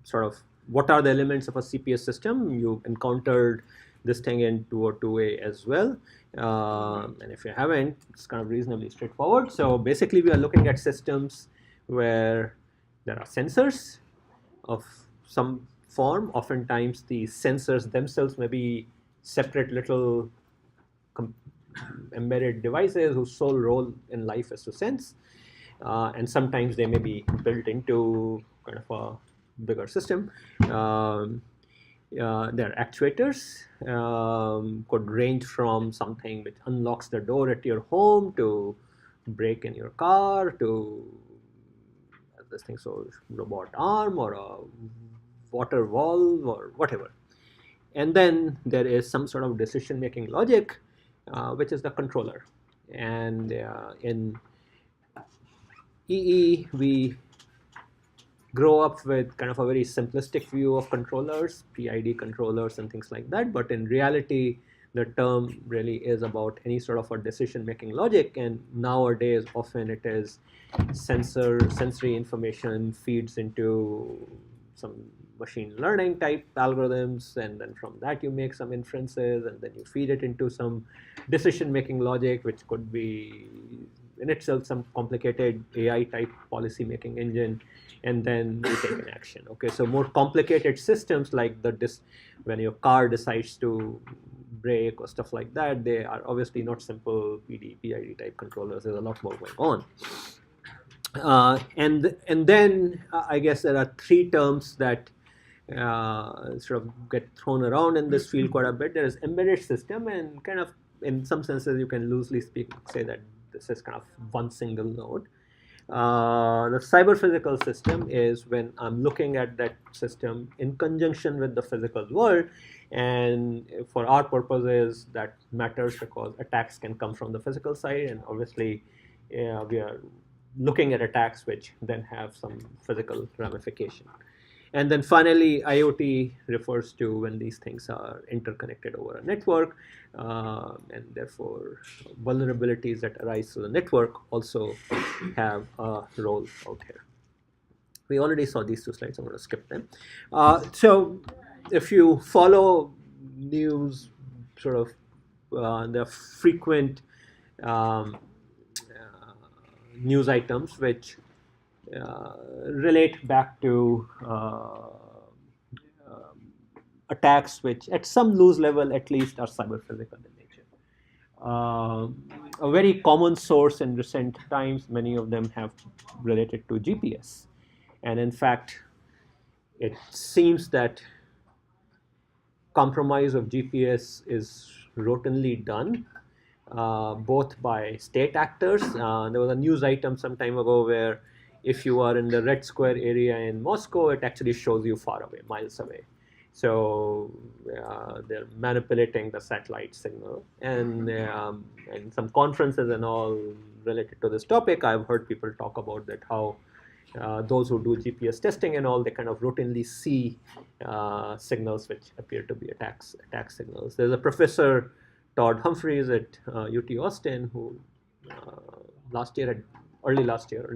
sort of what are the elements of a CPS system. You encountered this thing in 202A as well. And if you haven't, it's kind of reasonably straightforward. So basically, we are looking at systems where there are sensors of some form. Oftentimes, the sensors themselves may be separate little embedded devices whose sole role in life is to sense. And sometimes they may be built into kind of a bigger system. Their actuators could range from something which unlocks the door at your home to brake in your car to this thing, so robot arm or a water valve or whatever. And then there is some sort of decision making logic, which is the controller. And in EE, we grow up with kind of a very simplistic view of controllers, PID controllers and things like that. But in reality, the term really is about any sort of a decision-making logic. And nowadays, often it is sensory information feeds into some machine learning type algorithms, and then from that you make some inferences, and then you feed it into some decision-making logic, which could be in itself some complicated AI type policy making engine, and then you take an action. Okay, so more complicated systems like when your car decides to brake or stuff like that, they are obviously not simple PID type controllers. There's a lot more going on. And then I guess there are three terms that sort of get thrown around in this field quite a bit. There is embedded system, and kind of in some senses you can loosely say that this is kind of one single node. The cyber physical system is when I'm looking at that system in conjunction with the physical world, and for our purposes that matters because attacks can come from the physical side, and obviously we are looking at attacks which then have some physical ramification. And then finally, IoT refers to when these things are interconnected over a network, and therefore vulnerabilities that arise to the network also have a role out here. We already saw these two slides, I'm going to skip them. So if you follow news, sort of the frequent news items which relate back to attacks which at some loose level at least are cyber physical in nature. A very common source in recent times, many of them have related to GPS. And in fact, it seems that compromise of GPS is routinely done, both by state actors. There was a news item some time ago where if you are in the Red Square area in Moscow, it actually shows you far away, miles away. So they're manipulating the satellite signal. And some conferences and all related to this topic, I've heard people talk about that how those who do GPS testing and all, they kind of routinely see signals which appear to be attack signals. There's a professor, Todd Humphreys at UT Austin, who early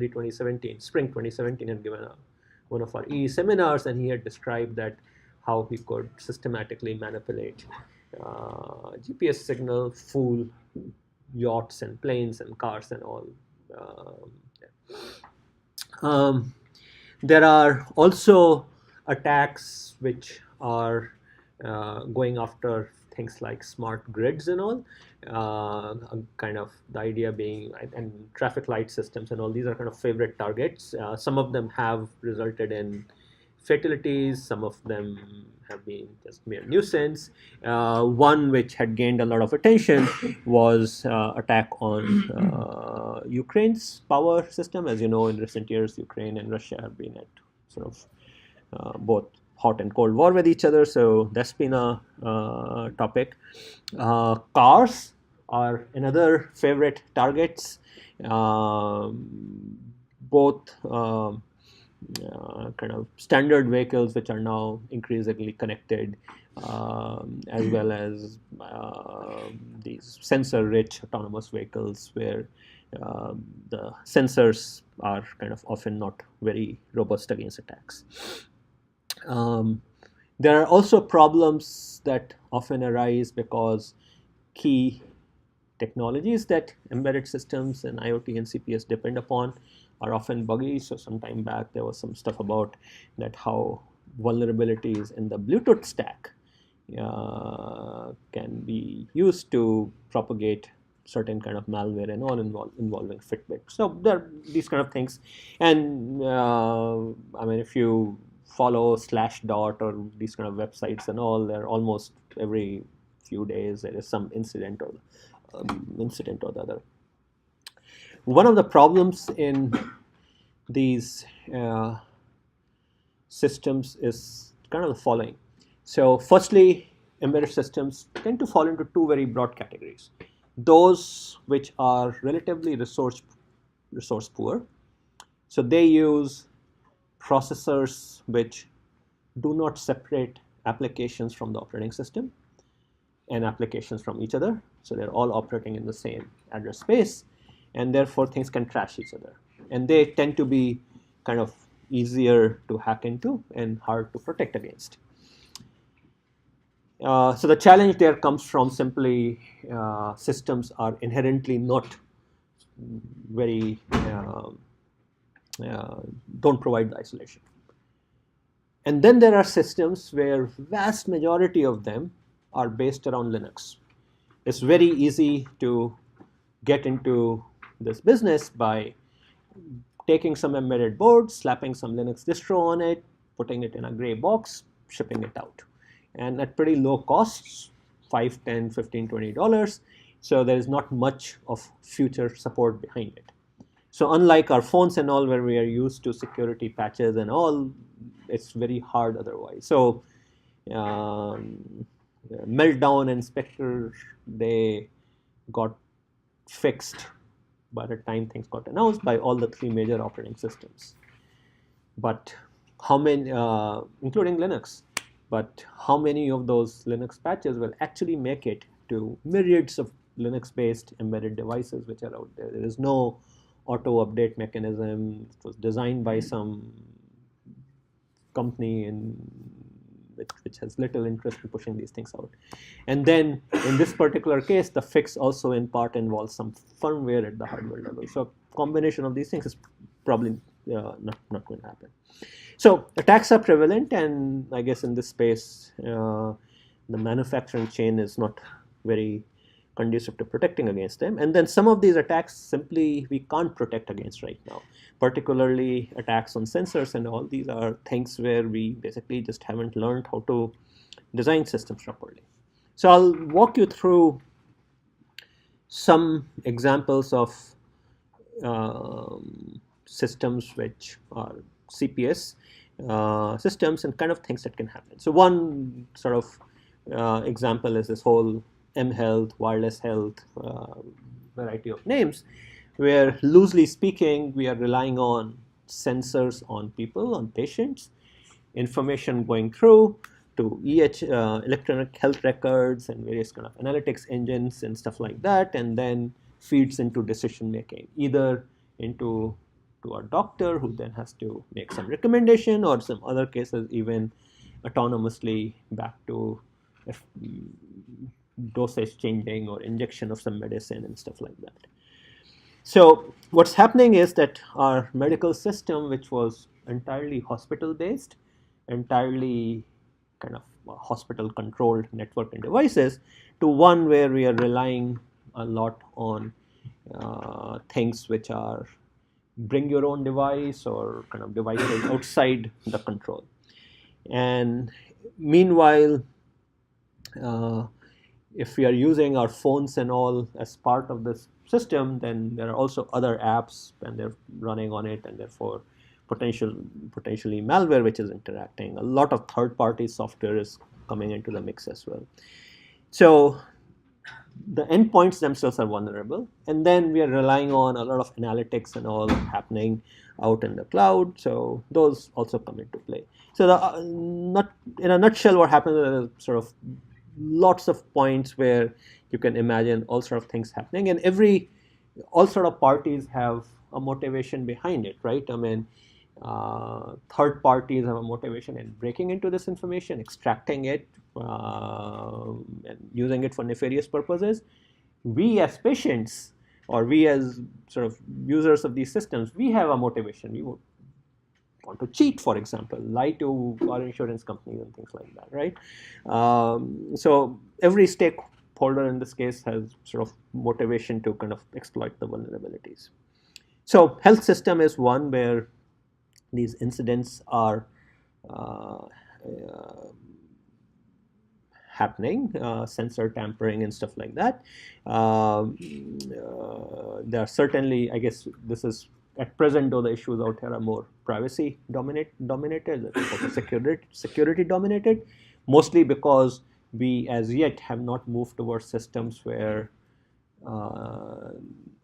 2017, spring 2017, had given one of our EE seminars, and he had described that how he could systematically manipulate GPS signal, fool yachts and planes and cars and all. There are also attacks which are going after things like smart grids and all, kind of the idea being, and traffic light systems and all, these are kind of favorite targets. Some of them have resulted in fatalities. Some of them have been just mere nuisance. One which had gained a lot of attention was attack on Ukraine's power system. As you know, in recent years, Ukraine and Russia have been at sort of both hot and cold war with each other. So that's been a topic. Cars are another favorite targets. Both kind of standard vehicles which are now increasingly connected, as well as these sensor-rich autonomous vehicles where the sensors are kind of often not very robust against attacks. There are also problems that often arise because key technologies that embedded systems and IoT and CPS depend upon are often buggy. So some time back there was some stuff about that how vulnerabilities in the Bluetooth stack can be used to propagate certain kind of malware and all involving Fitbit. So there are these kind of things. And I mean, if you follow Slashdot or these kind of websites and all, there almost every few days there is some incident or the other. One of the problems in these systems is kind of the following. So firstly, embedded systems tend to fall into two very broad categories. Those which are relatively resource poor. So they use processors which do not separate applications from the operating system and applications from each other. So they're all operating in the same address space, and therefore things can trash each other. And they tend to be kind of easier to hack into and hard to protect against. So the challenge there comes from simply systems are inherently not very don't provide the isolation. And then there are systems where vast majority of them are based around Linux. It's very easy to get into this business by taking some embedded board, slapping some Linux distro on it, putting it in a gray box, shipping it out. And at pretty low costs, $5, $10, $15, $20. So there is not much of future support behind it. So unlike our phones and all where we are used to security patches and all, it's very hard otherwise. So Meltdown and Spectre, they got fixed by the time things got announced by all the three major operating systems. But how many, including Linux, but how many of those Linux patches will actually make it to myriads of Linux-based embedded devices which are out there? There is no auto update mechanism. It was designed by some company which has little interest in pushing these things out. And then in this particular case, the fix also in part involves some firmware at the hardware level. So combination of these things is probably not going to happen. So attacks are prevalent, and I guess in this space, the manufacturing chain is not very conducive to protecting against them. And then some of these attacks simply we can't protect against right now, particularly attacks on sensors and all. These are things where we basically just haven't learned how to design systems properly. So I'll walk you through some examples of systems which are CPS systems and kind of things that can happen. So one sort of example is this whole mHealth, wireless health, variety of names, where loosely speaking, we are relying on sensors on people, on patients, information going through to electronic health records and various kind of analytics engines and stuff like that, and then feeds into decision making, either into a doctor who then has to make some recommendation, or some other cases even autonomously back to dosage changing or injection of some medicine and stuff like that. So what's happening is that our medical system, which was entirely hospital based, entirely kind of hospital controlled network and devices, to one where we are relying a lot on things which are bring your own device or kind of devices outside the control. And meanwhile, if we are using our phones and all as part of this system, then there are also other apps and they're running on it, and therefore potentially malware which is interacting. A lot of third-party software is coming into the mix as well. So the endpoints themselves are vulnerable, and then we are relying on a lot of analytics and all happening out in the cloud, so those also come into play. So not in a nutshell, what happens is sort of lots of points where you can imagine all sort of things happening, and all sort of parties have a motivation behind it, right? I mean, third parties have a motivation in breaking into this information, extracting it, and using it for nefarious purposes. We as patients, or we as sort of users of these systems, we have a motivation. We would want to cheat, for example, lie to our insurance companies and things like that, right? So every stakeholder in this case has sort of motivation to kind of exploit the vulnerabilities. So health system is one where these incidents are happening, sensor tampering and stuff like that. There are certainly, I guess this is at present, though the issues out here are more privacy dominated, security dominated, mostly because we as yet have not moved towards systems where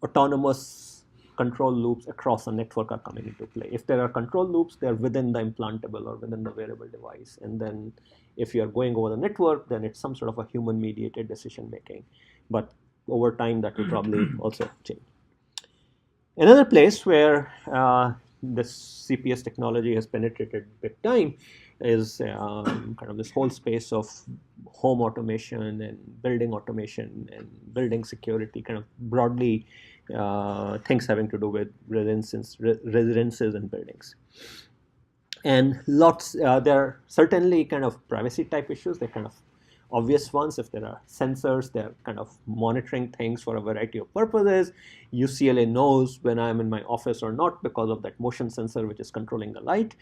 autonomous control loops across a network are coming into play. If there are control loops, they're within the implantable or within the wearable device. And then if you're going over the network, then it's some sort of a human mediated decision making. But over time, that will probably also change. Another place where this CPS technology has penetrated big time is kind of this whole space of home automation and building automation and building security, kind of broadly things having to do with residences and buildings. And there are certainly kind of privacy type issues. They're kind of obvious ones. If there are sensors, they're kind of monitoring things for a variety of purposes. UCLA knows when I'm in my office or not because of that motion sensor which is controlling the light.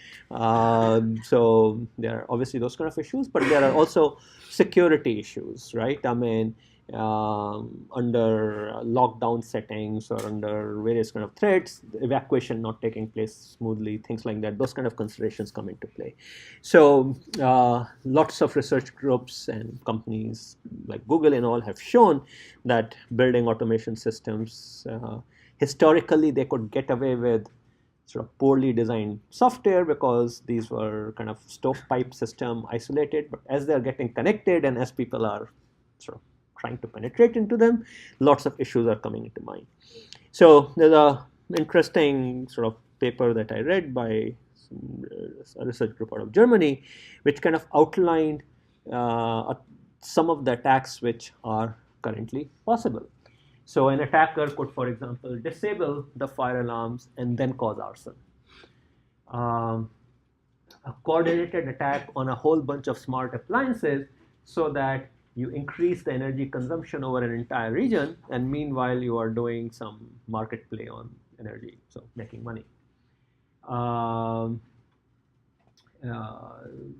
So there are obviously those kind of issues, but there are also security issues, right? I mean, under lockdown settings or under various kind of threats, evacuation not taking place smoothly, things like that, those kind of considerations come into play. So lots of research groups and companies like Google and all have shown that building automation systems, historically they could get away with sort of poorly designed software because these were kind of stovepipe system isolated, but as they're getting connected and as people are sort of trying to penetrate into them, lots of issues are coming into mind. So there's a interesting sort of paper that I read by a research group out of Germany, which kind of outlined some of the attacks which are currently possible. So an attacker could, for example, disable the fire alarms and then cause arson. A coordinated attack on a whole bunch of smart appliances so that you increase the energy consumption over an entire region, and meanwhile you are doing some market play on energy, so making money.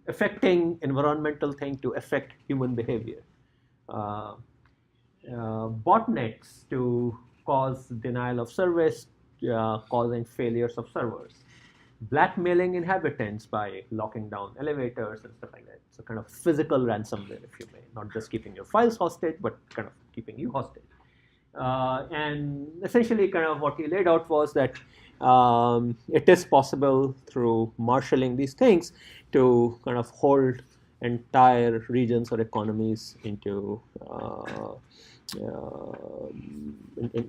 Affecting environmental thing to affect human behavior. Botnets to cause denial of service, causing failures of servers. Blackmailing inhabitants by locking down elevators and stuff like that. So kind of physical ransomware, if you may, not just keeping your files hostage, but kind of keeping you hostage. And essentially kind of what he laid out was that it is possible through marshalling these things to kind of hold entire regions or economies into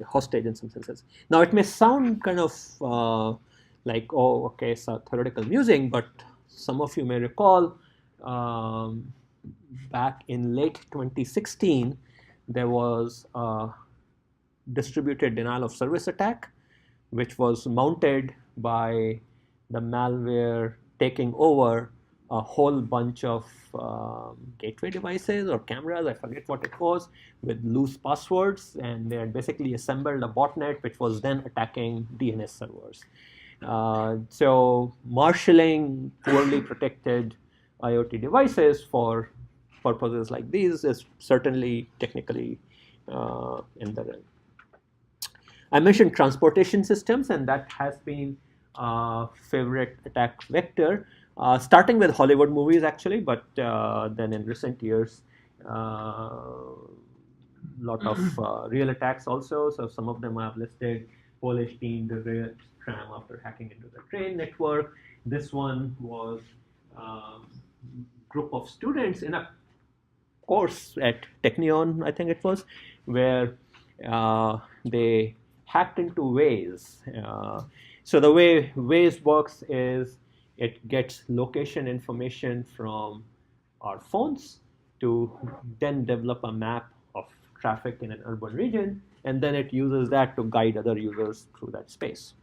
hostage in some senses. Now it may sound kind of like, oh, okay, it's a theoretical musing, but some of you may recall back in late 2016, there was a distributed denial of service attack, which was mounted by the malware taking over a whole bunch of gateway devices or cameras, I forget what it was, with loose passwords, and they had basically assembled a botnet which was then attacking DNS servers. So marshalling poorly protected IoT devices for purposes like these is certainly technically in the realm. I mentioned transportation systems, and that has been a favorite attack vector, starting with Hollywood movies actually, but then in recent years, lot of real attacks also. So some of them I've listed. Polish team derailed tram after hacking into the train network. This one was a group of students in a course at Technion, I think it was, where they hacked into Waze. So the way Waze works is it gets location information from our phones to then develop a map of traffic in an urban region, and then it uses that to guide other users through that space.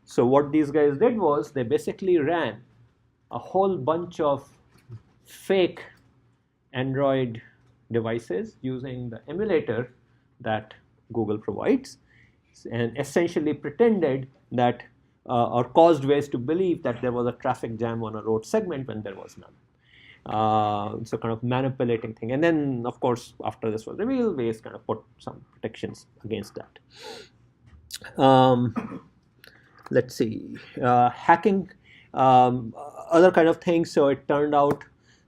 So what these guys did was they basically ran a whole bunch of fake Android devices using the emulator that Google provides, and essentially pretended that or caused Waze to believe that there was a traffic jam on a road segment when there was none. So kind of manipulating thing. And then, of course, after this was revealed, Waze kind of put some protections against that. Let's see, hacking, other kind of things. So it turned out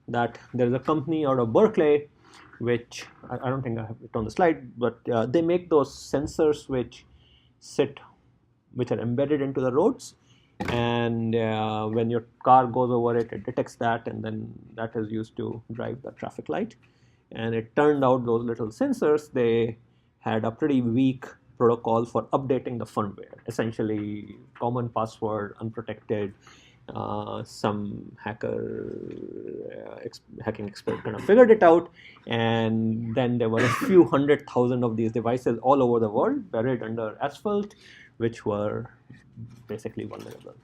that there's a company out of Berkeley, which I don't think I have it on the slide, but they make those sensors which are embedded into the roads, and when your car goes over it, it detects that, and then that is used to drive the traffic light. And it turned out those little sensors, they had a pretty weak protocol for updating the firmware, essentially common password, unprotected. Some hacking expert kind of figured it out, and then there were a few 100,000 of these devices all over the world buried under asphalt, which were basically vulnerable.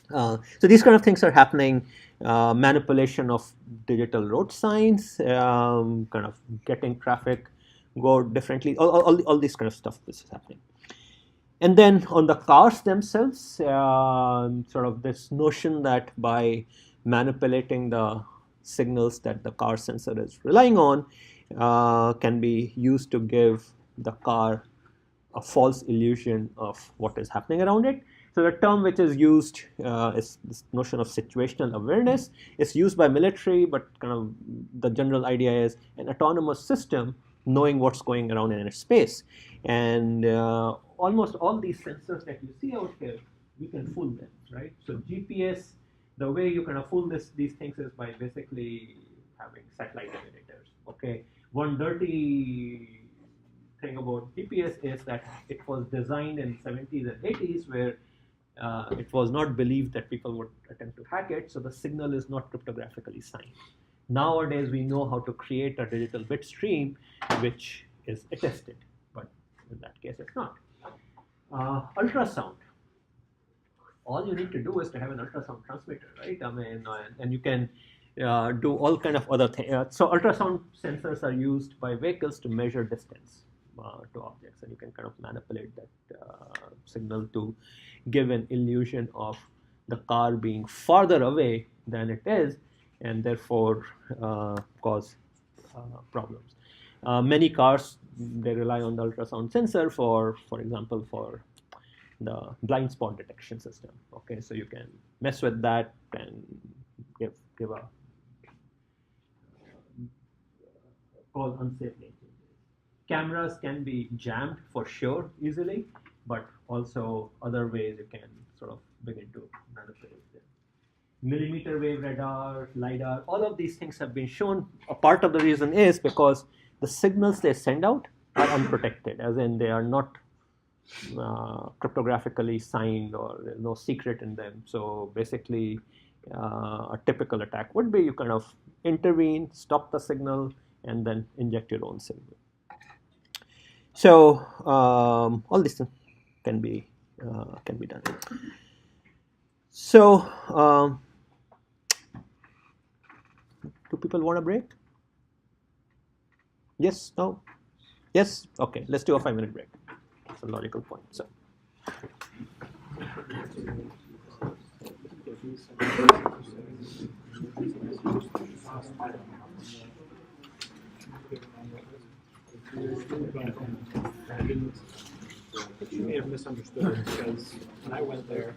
So these kind of things are happening. Manipulation of digital road signs, kind of getting traffic go differently. All this kind of stuff. This is happening. And then on the cars themselves, sort of this notion that by manipulating the signals that the car sensor is relying on can be used to give the car a false illusion of what is happening around it. So the term which is used is this notion of situational awareness. It's used by military, but kind of the general idea is an autonomous system knowing what's going around in its space. And almost all these sensors that you see out here, we can fool them, right? So GPS, the way you kind of fool these things is by basically having satellite emulators. Okay, one dirty thing about GPS is that it was designed in 70s and 80s where it was not believed that people would attempt to hack it, so the signal is not cryptographically signed. Nowadays, we know how to create a digital bit stream which is attested, but in that case, it's not. Ultrasound. All you need to do is to have an ultrasound transmitter, right? I mean, and you can do all kind of other things. So ultrasound sensors are used by vehicles to measure distance to objects, and you can kind of manipulate that signal to give an illusion of the car being farther away than it is, and therefore cause problems. Many cars, they rely on the ultrasound sensor for example, for the blind spot detection system. Okay, so you can mess with that and give a cause unsafe lane changes. Cameras can be jammed for sure easily, but also other ways you can sort of begin to manipulate them. Millimeter wave radar, LiDAR, all of these things have been shown. A part of the reason is because the signals they send out are unprotected, as in they are not cryptographically signed, or there's no secret in them. So basically, a typical attack would be you kind of intervene, stop the signal, and then inject your own signal. So all these things can be done. So do people want a break? Yes? No? Yes? Okay, let's do a 5-minute break. That's a logical point. So. You may have misunderstood it because when I went there,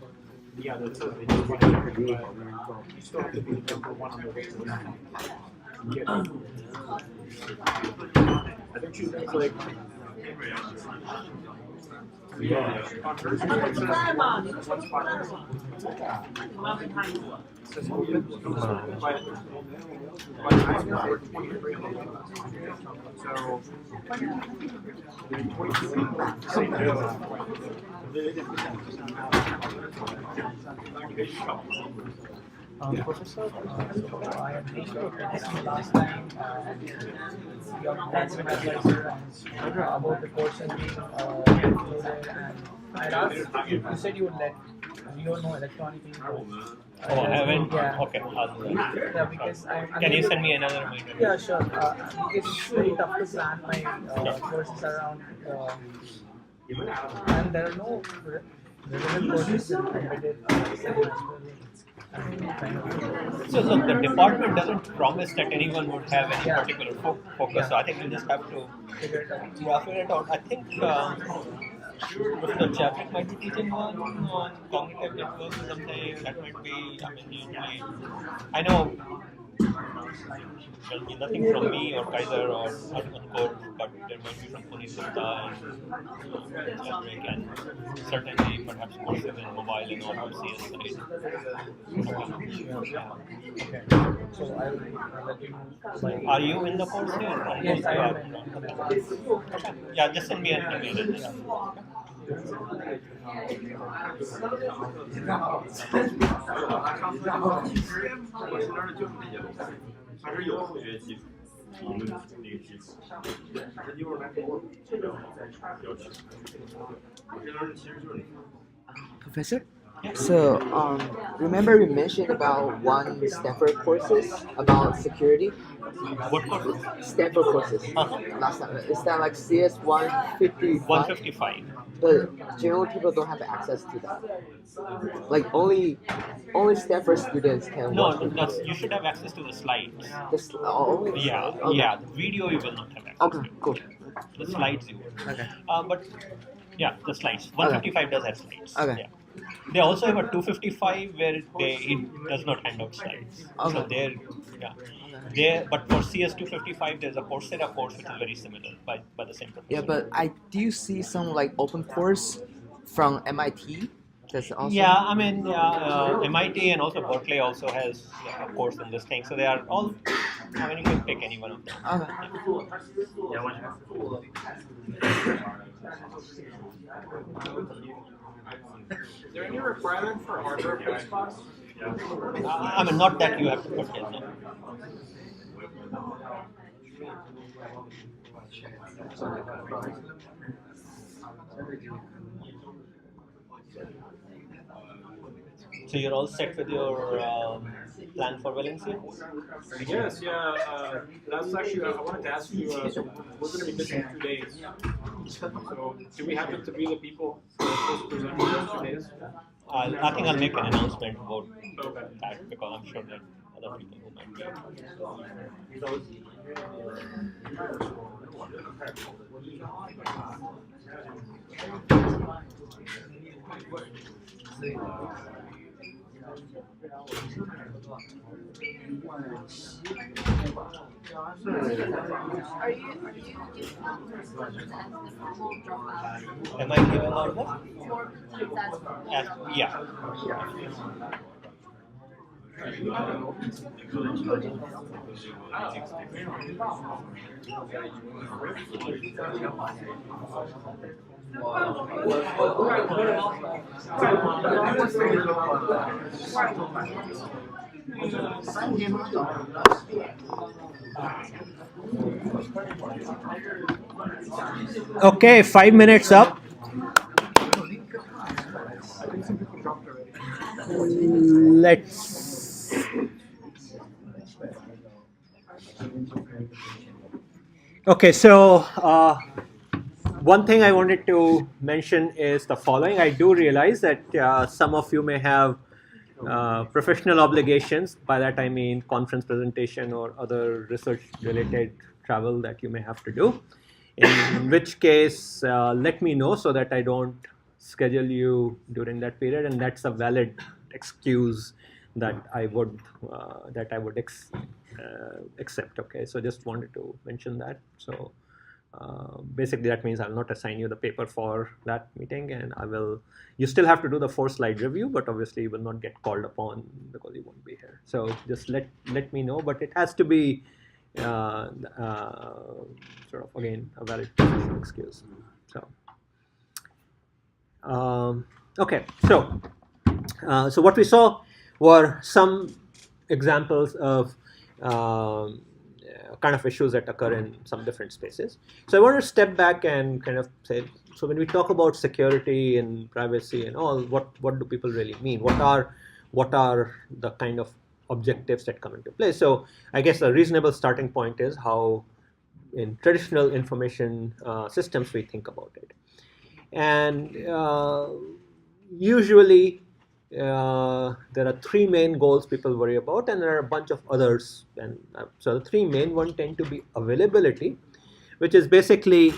yeah, that says they do 100, but you still have to be number one on the wait list. I think she thinks like. Yeah. On her screen it says one spot. It says open, but I got 23. So there's 22 say no. Professor, so I had reached out to last time, your graduate advisor about the courses being included, and I asked, you said you would let Rio know electronically. I haven't. Yeah. Okay. Yeah, because Can you send me another reminder? Yeah, sure. Because it's very tough to plan my courses around, and there are no relevant courses in embedded So look, the department doesn't promise that anyone would have any particular focus. So I think you just have to figure it out. figure it out. I think Professor Chapik might be teaching one on cognitive networks or something. That might be. I mean, usually, I know. There'll be nothing from me or Kaiser or Ankur, but there might be from Puni Sutta and Chapik, and certainly perhaps courses in mobile and all CS side. Okay. So I will let you know. Are you in the course here? Yes, I am. Yeah, just send me an email. Professor? So, remember we mentioned about one Stanford courses about security? What course? Stanford courses. Last time. Is that like CS 155? 155. But general people don't have access to that. Like only Stanford students can watch the video. You should have access to the slides. Only the Yeah, slides? Okay. yeah. The video you will not have access Okay, to. cool. The slides you will. Okay. But yeah, the slides. 155 does have slides. Okay. Yeah. They also have a 255 where it does not hand out slides. Okay. So but for CS 255 there's a Coursera course which is very similar by the same professor. Yeah, but I do see some like open course from MIT. That's also. Yeah, I mean, MIT and also Berkeley also has a course in this thing. So they are all. I mean, you can pick any one of them. Okay. Is there any requirement for hardware-based class? I mean, not that you have to put in. No. So you're all set with your plan for Valencia? Yes, yeah. That's actually, I wanted to ask you, so we're going to be missing 2 days. So do we happen to be the people who are supposed to present for those 2 days? I think I'll make an announcement about that because I'm sure that other people who might be. Are you giving out courses as the formal dropout? Am I giving out what? Yeah. Okay, 5 minutes up. Let's. Okay, so one thing I wanted to mention is the following. I do realize that some of you may have professional obligations. By that I mean conference presentation or other research related travel that you may have to do. In which case, let me know so that I don't schedule you during that period, and that's a valid excuse that I would accept. Okay, so just wanted to mention that. So basically that means I'll not assign you the paper for that meeting, and you still have to do the 4-slide review, but obviously you will not get called upon because you won't be here. So just let me know, but it has to be sort of, again, a valid professional excuse. So okay, so what we saw were some examples of kind of issues that occur in some different spaces. So I want to step back and kind of say, so when we talk about security and privacy and all, what do people really mean? What are the kind of objectives that come into play? So I guess a reasonable starting point is how in traditional information systems we think about it. And usually there are 3 main goals people worry about, and there are a bunch of others. And so the 3 main ones tend to be availability, which is basically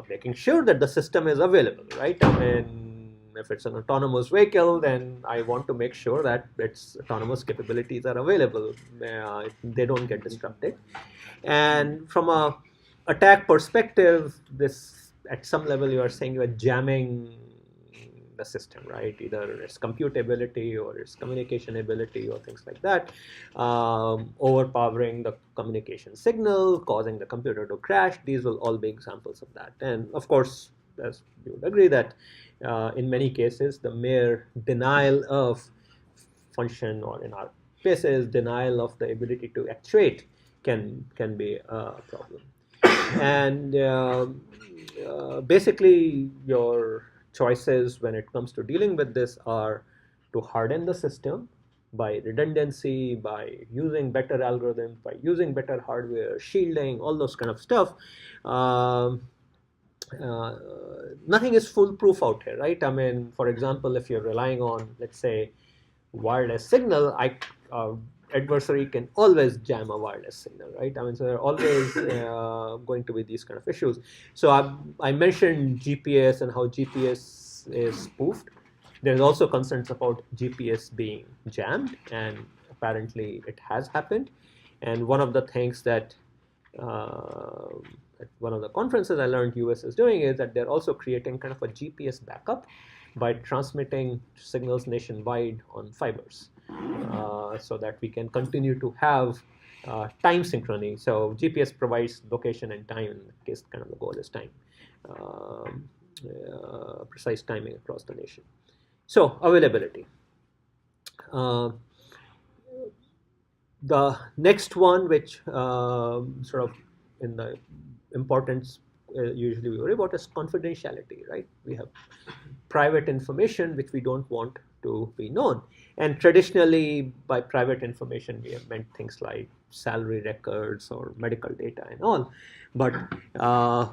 making sure that the system is available, right? I mean, if it's an autonomous vehicle, then I want to make sure that its autonomous capabilities are available. They don't get disrupted. And from a attack perspective, this at some level you are saying you are jamming the system, right? Either its compute ability or its communication ability or things like that, overpowering the communication signal, causing the computer to crash. These will all be examples of that. And of course, as you would agree that in many cases, the mere denial of function, or in our cases, denial of the ability to actuate can be a problem. And basically your choices when it comes to dealing with this are to harden the system by redundancy, by using better algorithms, by using better hardware, shielding, all those kind of stuff. Nothing is foolproof out here, right? I mean, for example, if you're relying on, let's say, wireless signal, adversary can always jam a wireless signal, right? I mean, so there are always going to be these kind of issues. So I mentioned GPS and how GPS is spoofed. There's also concerns about GPS being jammed, and apparently it has happened. And one of the things that at one of the conferences I learned US is doing is that they're also creating kind of a GPS backup by transmitting signals nationwide on fibers, so that we can continue to have time synchrony. So GPS provides location and time. In that case, kind of the goal is time, precise timing across the nation. So availability. The next one, which sort of in the importance usually we worry about, is confidentiality, right? We have private information which we don't want to be known. And traditionally, by private information, we have meant things like salary records or medical data and all. But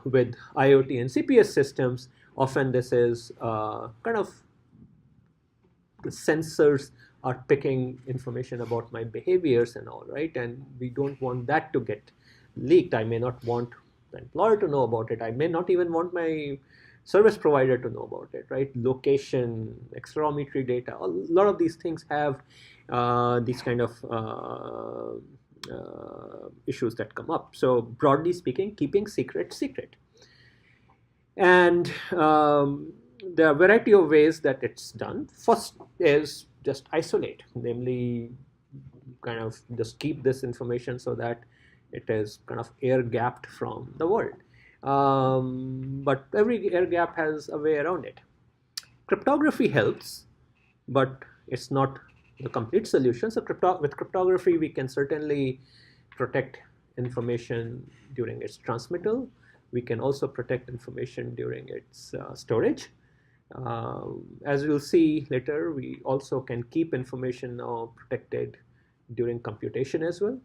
with IoT and CPS systems, often this is kind of the sensors are picking information about my behaviors and all, right? And we don't want that to get leaked. I may not want the employer to know about it. I may not even want my service provider to know about it, right? Location, accelerometry data, a lot of these things have these kind of issues that come up. So broadly speaking, keeping secret. And there are a variety of ways that it's done. First is just isolate, namely kind of just keep this information so that it is kind of air gapped from the world. But every air gap has a way around it. Cryptography helps, but it's not the complete solution. So with cryptography, we can certainly protect information during its transmittal. We can also protect information during its storage. As we'll see later, we also can keep information now protected during computation as well.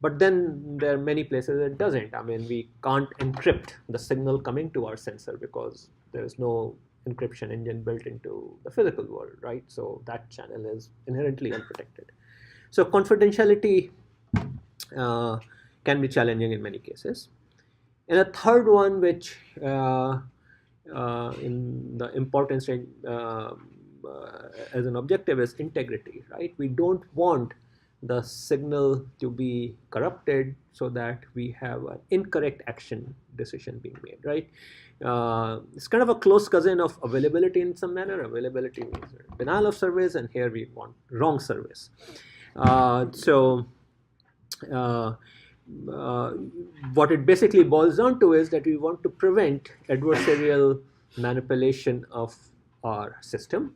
But then there are many places it doesn't. I mean, we can't encrypt the signal coming to our sensor because there is no encryption engine built into the physical world, right? So that channel is inherently unprotected. So confidentiality can be challenging in many cases. And a third one, which in the importance range as an objective, is integrity, right? We don't want the signal to be corrupted so that we have an incorrect action decision being made, right? It's kind of a close cousin of availability in some manner. Availability means denial of service, and here we want wrong service. What it basically boils down to is that we want to prevent adversarial manipulation of our system,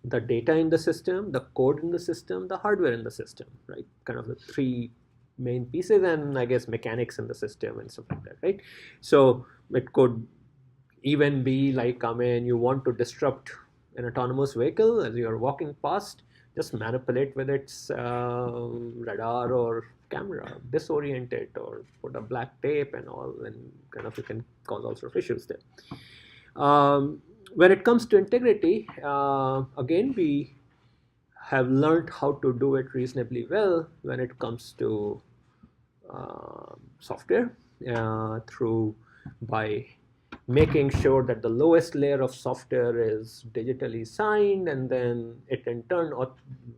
the data in the system, the code in the system, the hardware in the system, right? Kind of the three main pieces, and I guess mechanics in the system and stuff like that, right? So it could even be like, I mean, you want to disrupt an autonomous vehicle as you're walking past, just manipulate with its radar or camera, disorient it, or put a black tape and all, and kind of you can cause all sorts of issues there. When it comes to integrity, again, we have learned how to do it reasonably well when it comes to software by making sure that the lowest layer of software is digitally signed, and then it in turn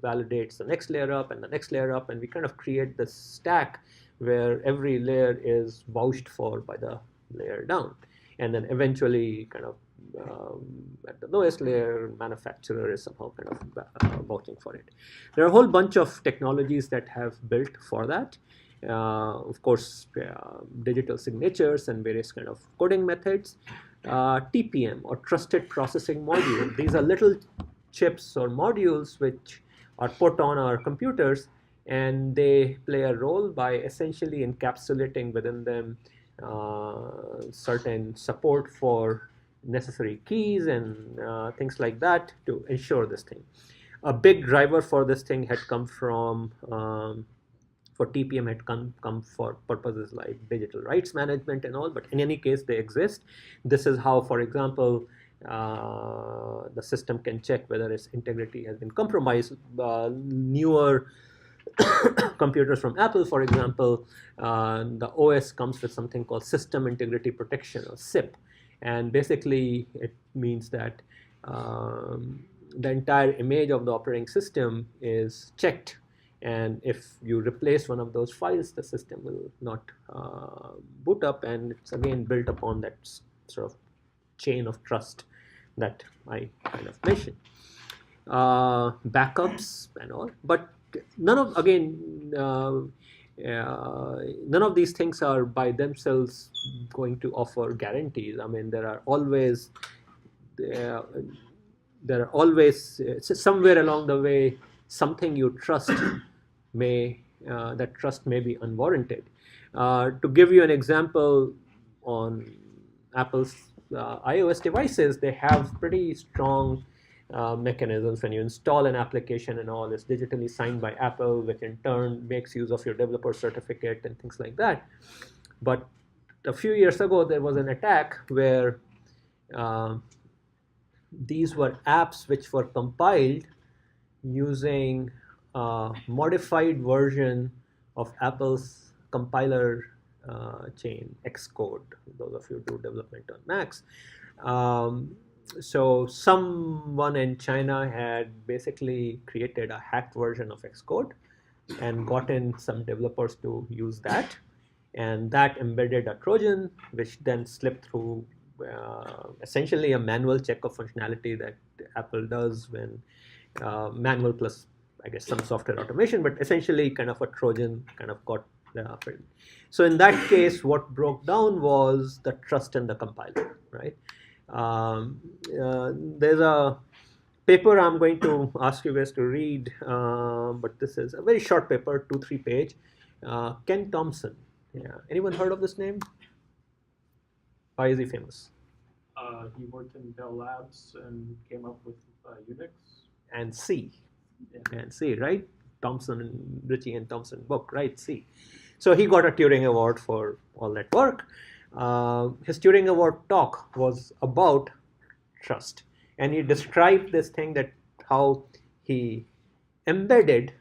validates the next layer up and the next layer up, and we kind of create this stack where every layer is vouched for by the layer down, and then eventually kind of at the lowest layer, manufacturer is somehow kind of vouching for it. There are a whole bunch of technologies that have built for that. Of course, digital signatures and various kind of coding methods. TPM, or Trusted Processing Module. These are little chips or modules which are put on our computers, and they play a role by essentially encapsulating within them certain support for necessary keys and things like that to ensure this thing. A big driver for this thing had come from for TPM had come for purposes like digital rights management and all, but in any case they exist. This is how, for example, the system can check whether its integrity has been compromised. Newer computers from Apple, for example, the OS comes with something called System Integrity Protection, or SIP, and basically it means that the entire image of the operating system is checked, and if you replace one of those files, the system will not boot up, and it's again built upon that sort of chain of trust that I kind of mentioned. Backups and all, but none of none of these things are by themselves going to offer guarantees. I mean, there are always somewhere along the way something you trust that trust may be unwarranted. To give you an example, on Apple's iOS devices, they have pretty strong mechanisms. When you install an application and all, it's digitally signed by Apple, which in turn makes use of your developer certificate and things like that. But a few years ago, there was an attack where these were apps which were compiled using a modified version of Apple's compiler chain, Xcode, those of you who do development on Macs. So someone in China had basically created a hacked version of Xcode and gotten some developers to use that, and that embedded a Trojan, which then slipped through essentially a manual check of functionality that Apple does when manual plus, I guess, some software automation, but essentially kind of a Trojan kind of got filled. So in that case, what broke down was the trust in the compiler, right? There's a paper I'm going to ask you guys to read, but this is a very short paper, 2-3 page. Ken Thompson. Yeah. Anyone heard of this name? Why is he famous? He worked in Bell Labs and came up with Unix. And C. Yeah. And C, right? Thompson, Ritchie and Thompson book, right? C. So he got a Turing Award for all that work. His Turing Award talk was about trust. And he described this thing that how he embedded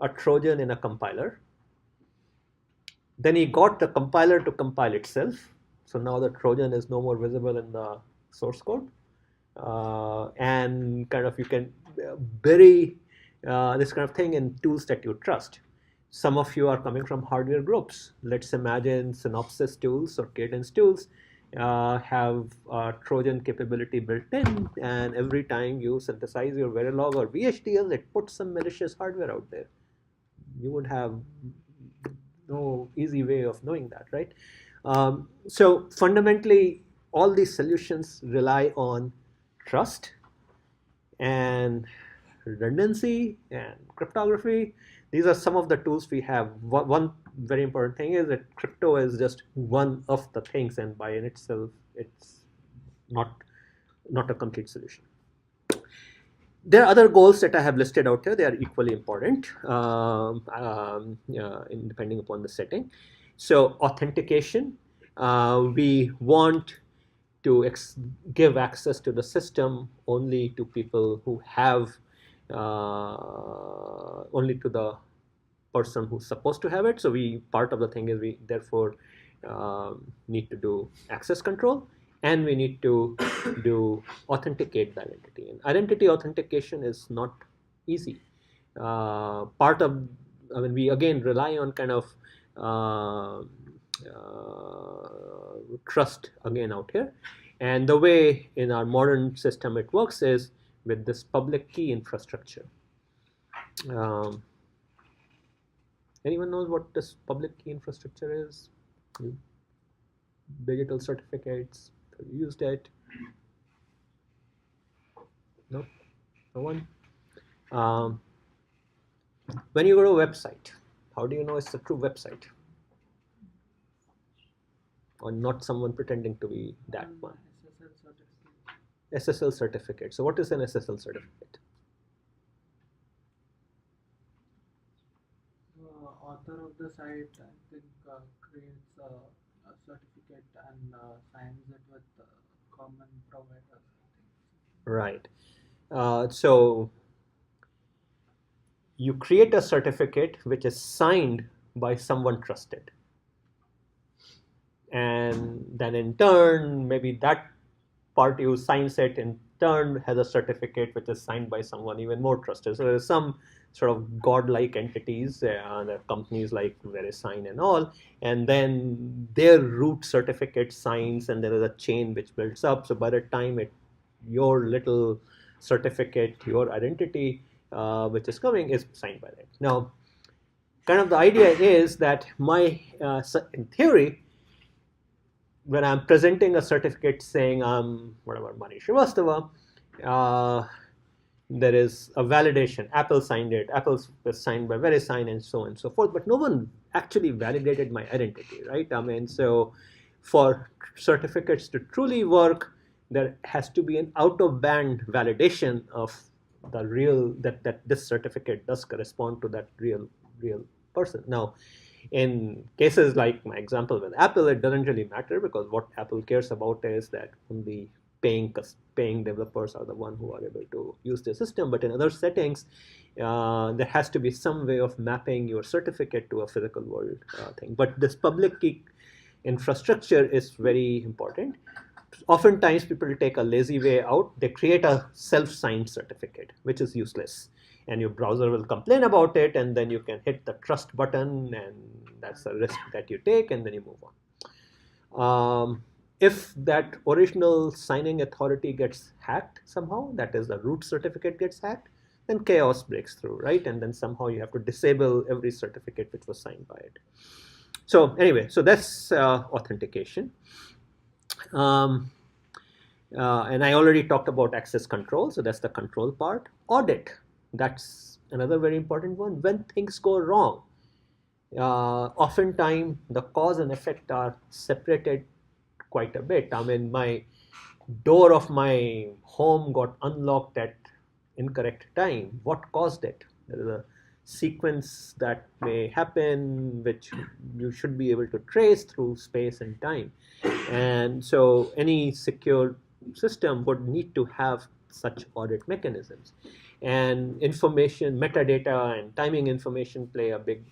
a Trojan in a compiler. Then he got the compiler to compile itself. So now the Trojan is no more visible in the source code. And kind of you can bury this kind of thing in tools that you trust. Some of you are coming from hardware groups. Let's imagine Synopsys tools or Cadence tools have Trojan capability built in, and every time you synthesize your Verilog or VHDL, it puts some malicious hardware out there. You would have no easy way of knowing that, right? So fundamentally, all these solutions rely on trust and redundancy and cryptography. These are some of the tools we have. One very important thing is that crypto is just one of the things, and by in itself, it's not a complete solution. There are other goals that I have listed out here. They are equally important, depending upon the setting. So authentication, we want to give access to the system only to people who have, only to the person who's supposed to have it. So part of the thing is we therefore need to do access control, and we need to do authenticate the identity. And identity authentication is not easy. We again rely on kind of trust again out here. And the way in our modern system it works is with this public key infrastructure. Anyone knows what this public key infrastructure is? Digital certificates, have you used it? No? No one? When you go to a website, how do you know it's a true website? Or not someone pretending to be that one? SSL certificate. So what is an SSL certificate? The author of the site, I think, creates a certificate and signs it with common provider. Right. So you create a certificate which is signed by someone trusted. And then in turn, maybe that party who signs it in turn has a certificate which is signed by someone even more trusted. So there's some sort of godlike entities, there are companies like VeriSign and all, and then their root certificate signs, and there is a chain which builds up. So by the time your little certificate, your identity, which is coming, is signed by that. Now, kind of the idea is that in theory, when I'm presenting a certificate saying I'm whatever Mani Srivastava, there is a validation. Apple signed it. Apple was signed by VeriSign, and so on and so forth. But no one actually validated my identity, right? I mean, so for certificates to truly work, there has to be an out-of-band validation of the real that this certificate does correspond to that real person. Now, in cases like my example with Apple, it doesn't really matter, because what Apple cares about is that only paying developers are the one who are able to use the system. But in other settings, there has to be some way of mapping your certificate to a physical world thing. But this public key infrastructure is very important. Oftentimes people take a lazy way out. They create a self-signed certificate, which is useless. And your browser will complain about it, and then you can hit the trust button, and that's a risk that you take, and then you move on. If that original signing authority gets hacked somehow, that is the root certificate gets hacked, then chaos breaks through, right? And then somehow you have to disable every certificate which was signed by it. So anyway, so that's authentication. And I already talked about access control, so that's the control part. Audit. That's another very important one. When things go wrong, oftentimes the cause and effect are separated quite a bit. I mean, my door of my home got unlocked at incorrect time. What caused it? There is a sequence that may happen which you should be able to trace through space and time. And so any secure system would need to have such audit mechanisms. And information, metadata, and timing information play a big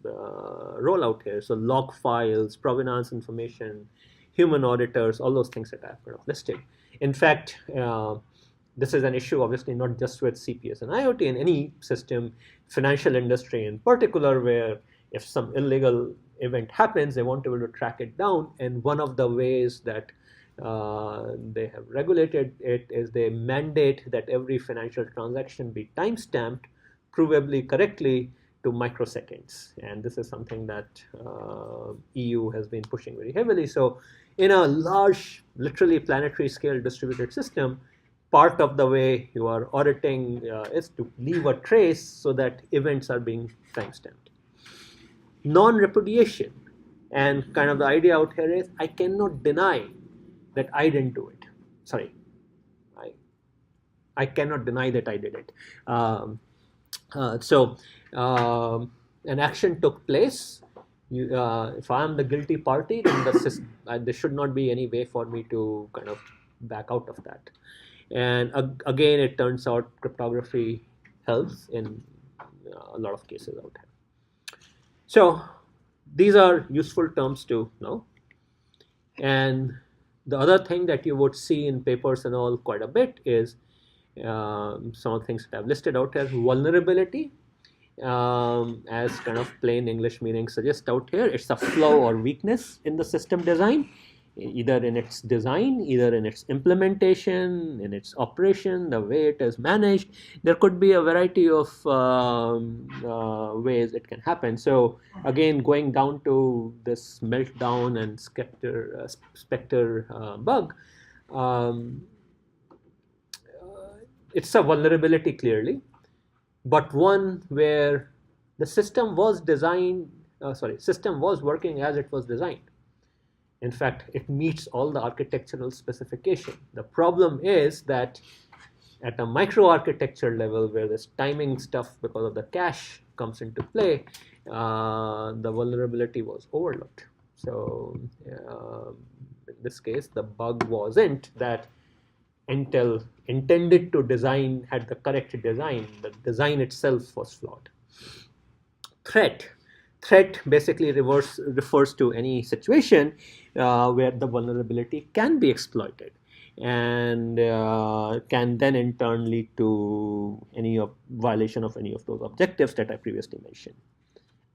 role out here. So log files, provenance information, human auditors, all those things that I've kind of listed. In fact, this is an issue obviously not just with CPS and IoT, in any system, financial industry in particular, where if some illegal event happens, they want to be able to track it down. And one of the ways that they have regulated it is they mandate that every financial transaction be time-stamped, provably correctly, to microseconds. And this is something that EU has been pushing very heavily. So in a large, literally planetary scale distributed system, part of the way you are auditing is to leave a trace so that events are being time-stamped. Non-repudiation, and kind of the idea out here is I cannot deny that I didn't do it. Sorry, I cannot deny that I did it. So an action took place. If I am the guilty party, then there should not be any way for me to kind of back out of that. And again, it turns out cryptography helps in a lot of cases out here. So these are useful terms to know. And the other thing that you would see in papers and all quite a bit is some of the things that I've listed out here. Vulnerability, as kind of plain English meaning suggests out here, it's a flaw or weakness in the system design, either in its design, either in its implementation, in its operation, the way it is managed. There could be a variety of ways it can happen. So again, going down to this meltdown and Spectre bug, it's a vulnerability clearly, but one where the system was system was working as it was designed. In fact, it meets all the architectural specification. The problem is that at a microarchitecture level, where this timing stuff because of the cache comes into play, the vulnerability was overlooked. So in this case, the bug wasn't that Intel intended to design, had the correct design. The design itself was flawed. Threat basically refers to any situation where the vulnerability can be exploited and can then in turn lead to any violation of any of those objectives that I previously mentioned.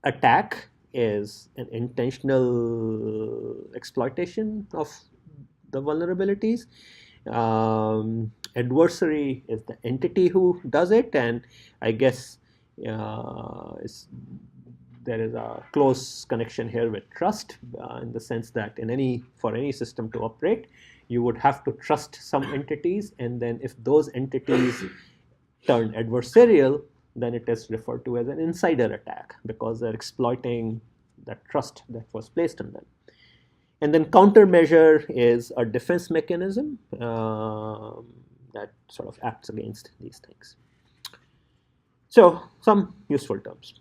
Attack is an intentional exploitation of the vulnerabilities. Adversary is the entity who does it, and I guess there is a close connection here with trust, in the sense that for any system to operate, you would have to trust some entities, and then if those entities turn adversarial, then it is referred to as an insider attack because they're exploiting that trust that was placed on them. And then countermeasure is a defense mechanism that sort of acts against these things. So some useful terms.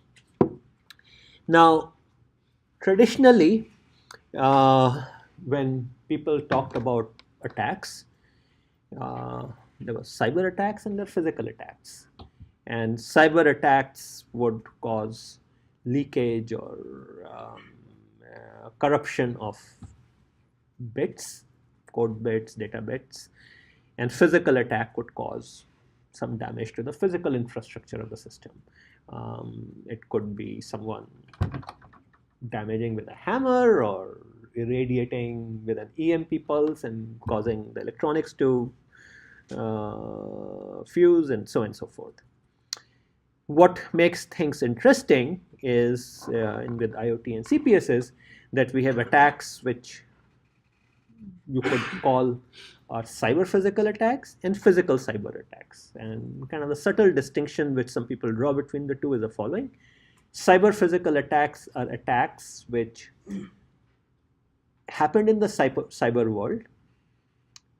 Now, traditionally, when people talked about attacks, there were cyber attacks and there were physical attacks. And cyber attacks would cause leakage or corruption of bits, code bits, data bits, and physical attack would cause some damage to the physical infrastructure of the system. It could be someone damaging with a hammer or irradiating with an EMP pulse and causing the electronics to fuse, and so on and so forth. What makes things interesting is with IoT and CPSs that we have attacks which you could call are cyber physical attacks and physical cyber attacks. And kind of the subtle distinction which some people draw between the two is the following. Cyber physical attacks are attacks which happened in the cyber world,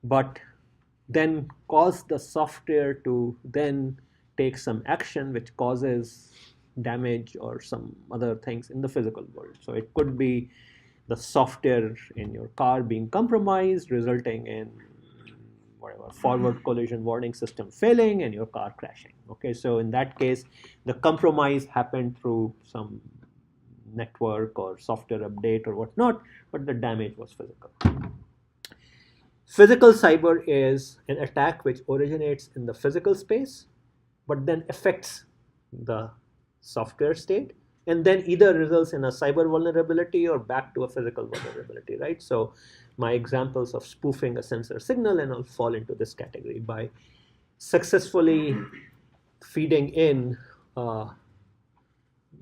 but then cause the software to then take some action which causes damage or some other things in the physical world. So it could be the software in your car being compromised, resulting in whatever forward collision warning system failing and your car crashing. Okay, so in that case, the compromise happened through some network or software update or whatnot, but the damage was physical. Physical cyber is an attack which originates in the physical space, but then affects the software state, and then either results in a cyber vulnerability or back to a physical vulnerability, right? So my examples of spoofing a sensor signal and all fall into this category. By successfully feeding in a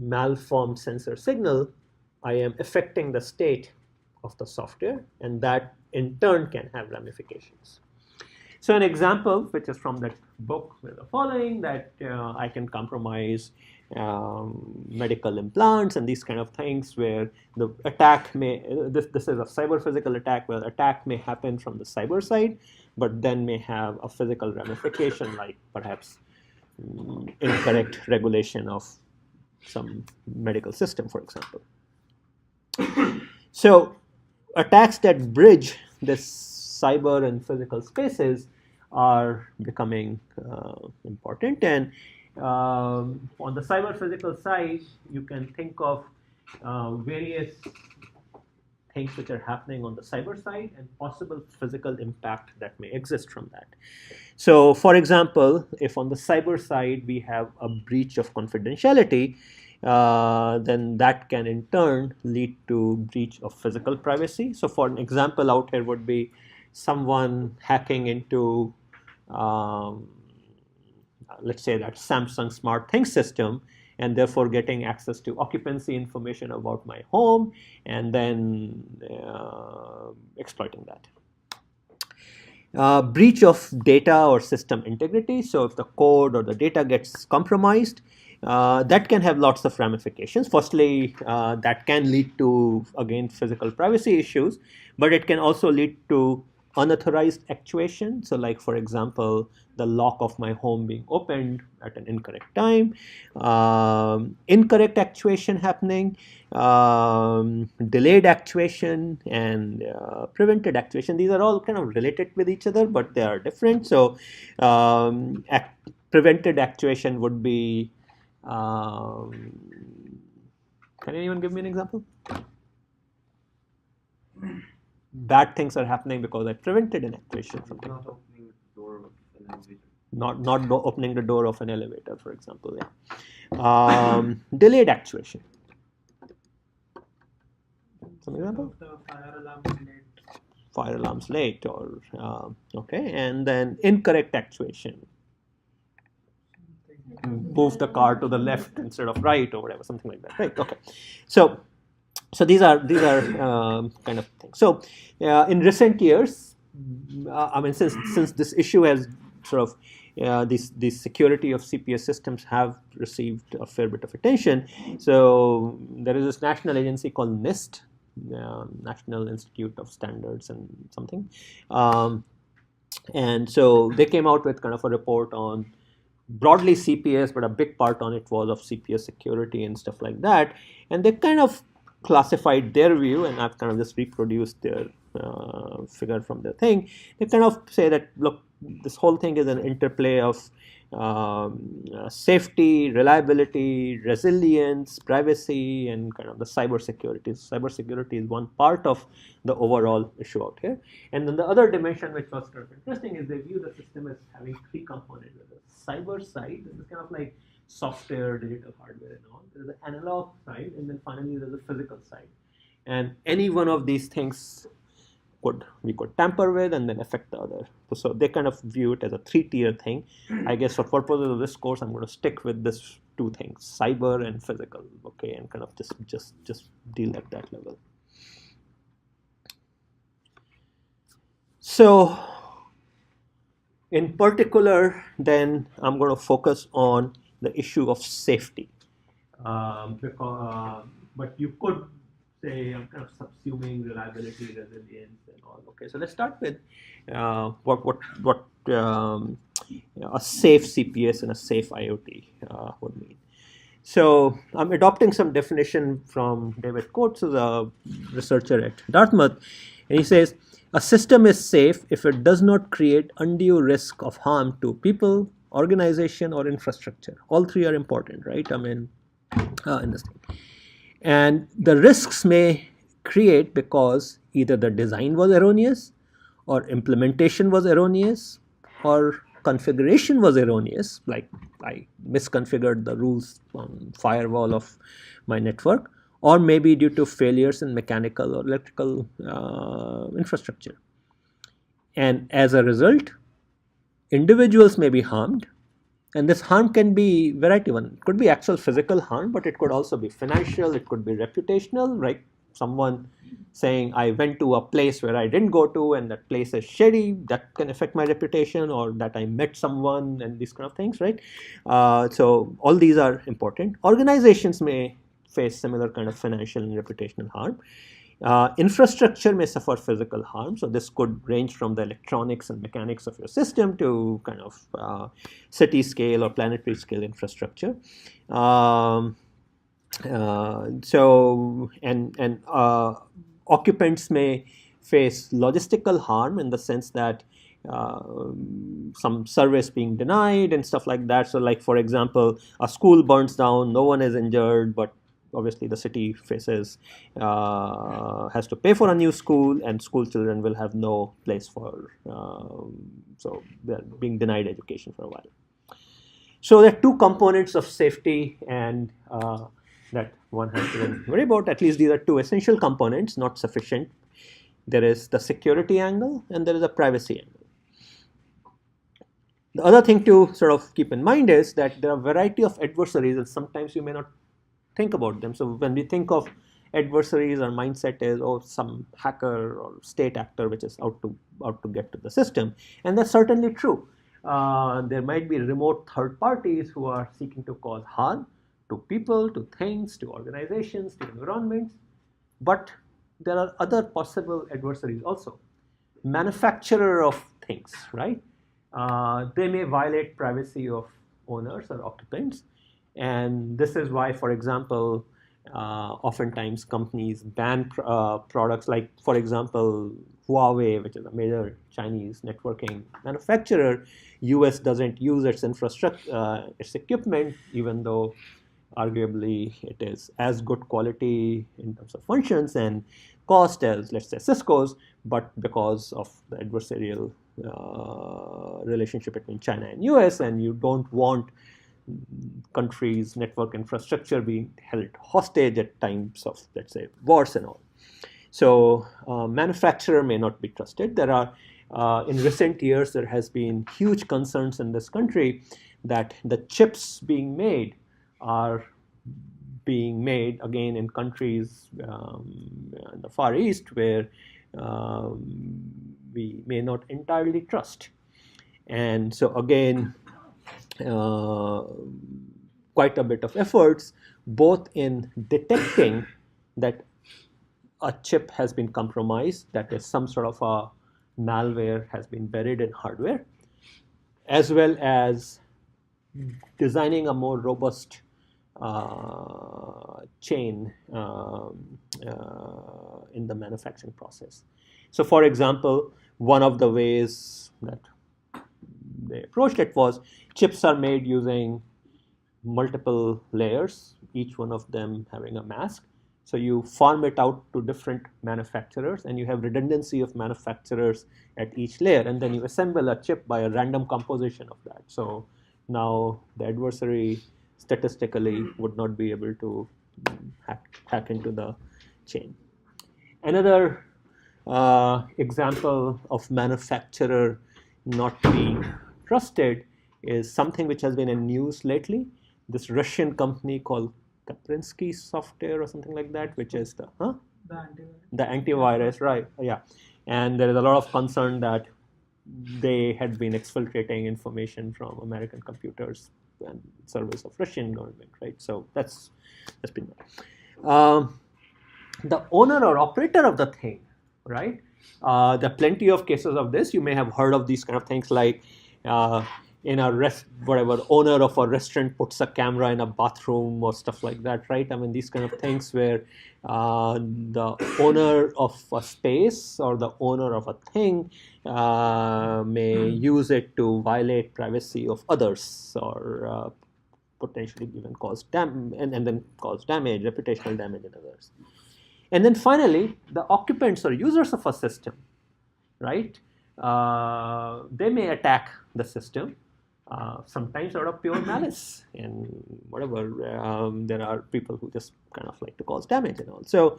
malformed sensor signal, I am affecting the state of the software, and that in turn can have ramifications. So an example, which is from that book, with the following, that I can compromise medical implants and these kind of things, where the attack may, this is a cyber physical attack, where attack may happen from the cyber side, but then may have a physical ramification, like perhaps incorrect regulation of some medical system, for example. So attacks that bridge this cyber and physical spaces are becoming important. And on the cyber physical side, you can think of various things which are happening on the cyber side and possible physical impact that may exist from that. So for example, if on the cyber side we have a breach of confidentiality, then that can in turn lead to breach of physical privacy. So for an example out here would be someone hacking into, let's say, that Samsung SmartThings system, and therefore getting access to occupancy information about my home, and then exploiting that. Breach of data or system integrity. So if the code or the data gets compromised, that can have lots of ramifications. Firstly, that can lead to, again, physical privacy issues, but it can also lead to unauthorized actuation. So like, for example, the lock of my home being opened at an incorrect time, incorrect actuation happening, delayed actuation, and prevented actuation. These are all kind of related with each other, but they are different. So prevented actuation would be, can anyone give me an example? Bad things are happening because I prevented an actuation from taking place. Not opening the door of an elevator, for example. Yeah. Delayed actuation. Some example? The fire alarms late. Fire alarms late, or okay, and then incorrect actuation. Move the car to the left instead of right, or whatever, something like that, right? Okay, so these are kind of things. So in recent years, I mean, since this issue has sort of these security of CPS systems have received a fair bit of attention. So there is this national agency called NIST, National Institute of Standards and something, and so they came out with kind of a report on broadly CPS, but a big part on it was of CPS security and stuff like that. And they kind of classified their view, and I've kind of just reproduced their figure from their thing. They kind of say that, look, this whole thing is an interplay of safety, reliability, resilience, privacy, and kind of the cyber security. Cyber security is one part of the overall issue out here. And then the other dimension, which was kind of interesting, is they view the system as having three components. The cyber side, this is kind of like software, digital hardware, and all. There's the analog side, and then finally there's the physical side. And any one of these things we could tamper with and then affect the other. So they kind of view it as a three-tier thing. I guess for purposes of this course, I'm going to stick with this two things, cyber and physical, okay, and kind of just deal at that level. So in particular, then I'm going to focus on the issue of safety, but you could say I'm kind of subsuming reliability, resilience, and all. Okay, so let's start with what a safe CPS and a safe IoT would mean. So I'm adopting some definition from David Coates, who's a researcher at Dartmouth, and he says A system is safe if it does not create undue risk of harm to people, organization, or infrastructure. All three are important, right? I mean, in this thing. And the risks may create because either the design was erroneous, or implementation was erroneous, or configuration was erroneous, like I misconfigured the rules on firewall of my network, or maybe due to failures in mechanical or electrical infrastructure. And as a result, individuals may be harmed, and this harm can be variety one. It could be actual physical harm, but it could also be financial, it could be reputational, right? Someone saying I went to a place where I didn't go to and that place is shitty, that can affect my reputation, or that I met someone and these kind of things, right? So all these are important. Organizations may face similar kind of financial and reputational harm. Infrastructure may suffer physical harm, so this could range from the electronics and mechanics of your system to kind of city scale or planetary scale infrastructure. Occupants may face logistical harm in the sense that some service being denied and stuff like that. So, like for example, a school burns down, no one is injured, but obviously the city faces has to pay for a new school, and school children will have no place for so they're being denied education for a while. So there are two components of safety and that one has to worry about. At least these are two essential components, not sufficient. There is the security angle and there is a privacy angle. The other thing to sort of keep in mind is that there are a variety of adversaries, and sometimes you may not think about them. So when we think of adversaries, our mindset is, oh, some hacker or state actor which is out to get to the system, and that's certainly true. There might be remote third parties who are seeking to cause harm to people, to things, to organizations, to environments, but there are other possible adversaries also. Manufacturer of things, right? They may violate privacy of owners or occupants. And this is why, for example, oftentimes companies ban products like, for example, Huawei, which is a major Chinese networking manufacturer. US doesn't use its infrastructure, its equipment, even though arguably it is as good quality in terms of functions and cost as, let's say, Cisco's, but because of the adversarial relationship between China and US, and you don't want countries' network infrastructure being held hostage at times of, let's say, wars and all. So manufacturer may not be trusted. There are, in recent years, there has been huge concerns in this country that the chips being made are being made again in countries in the Far East where we may not entirely trust. And so again, quite a bit of efforts both in detecting that a chip has been compromised, that is some sort of a malware has been buried in hardware, as well as designing a more robust chain in the manufacturing process. So for example, one of the ways that they approached it was chips are made using multiple layers, each one of them having a mask. So you farm it out to different manufacturers and you have redundancy of manufacturers at each layer, and then you assemble a chip by a random composition of that. So now the adversary statistically would not be able to hack into the chain. Another example of manufacturer not being trusted is something which has been in news lately. This Russian company called Kaspersky Software or something like that, which is the antivirus, right? Yeah, and there is a lot of concern that they had been exfiltrating information from American computers and servers of Russian government, right? So that's been the owner or operator of the thing, right? There are plenty of cases of this. You may have heard of these kind of things like in a whatever owner of a restaurant puts a camera in a bathroom or stuff like that, right? I mean, these kind of things where the owner of a space or the owner of a thing may use it to violate privacy of others, or potentially even cause and then cause damage, reputational damage in others. And then finally, the occupants or users of a system, right? They may attack the system, sometimes out of pure malice and whatever. There are people who just kind of like to cause damage and all. So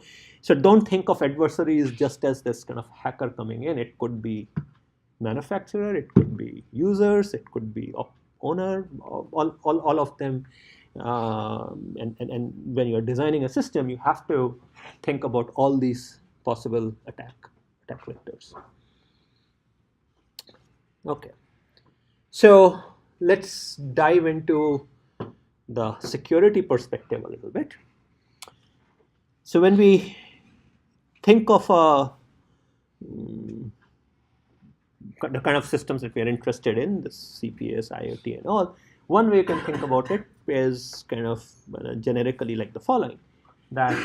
don't think of adversaries just as this kind of hacker coming in. It could be manufacturer, it could be users, it could be owner, all of them. And when you're designing a system, you have to think about all these possible attack vectors. Okay, so let's dive into the security perspective a little bit. So when we think of the kind of systems that we are interested in, the CPS, IoT and all, one way you can think about it is kind of generically like the following, that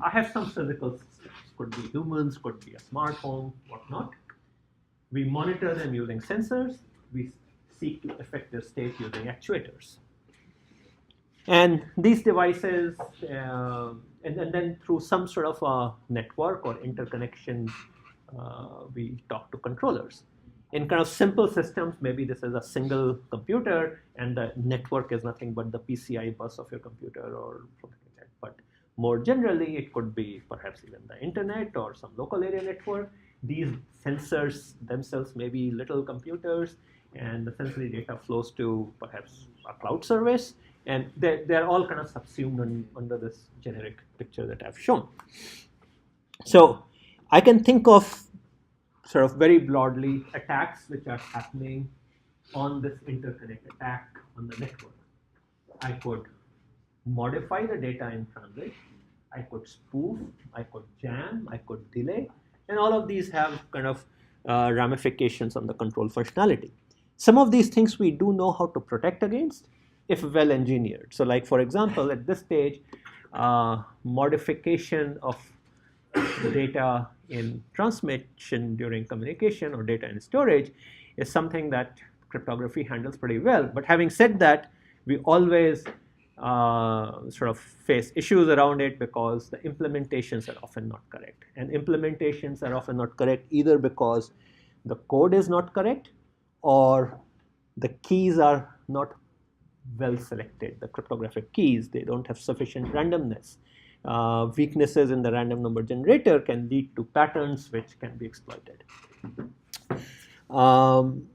I have some physical systems, could be humans, could be a smart home, whatnot. We monitor them using sensors. We seek to affect their state using actuators. And these devices, and then through some sort of a network or interconnection, we talk to controllers. In kind of simple systems, maybe this is a single computer and the network is nothing but the PCI bus of your computer or something like that. But more generally, it could be perhaps even the internet or some local area network. These sensors themselves may be little computers, and the sensory data flows to perhaps a cloud service, and they're all kind of subsumed under this generic picture that I've shown. So I can think of sort of very broadly attacks which are happening on this interconnect attack on the network. I could modify the data in transit, I could spoof, I could jam, I could delay, and all of these have kind of ramifications on the control functionality. Some of these things we do know how to protect against if well engineered. So like for example, at this stage, modification of data in transmission during communication or data in storage is something that cryptography handles pretty well. But having said that, we always sort of face issues around it because the implementations are often not correct. And implementations are often not correct either because the code is not correct or the keys are not well selected, the cryptographic keys, they don't have sufficient randomness. Weaknesses in the random number generator can lead to patterns which can be exploited.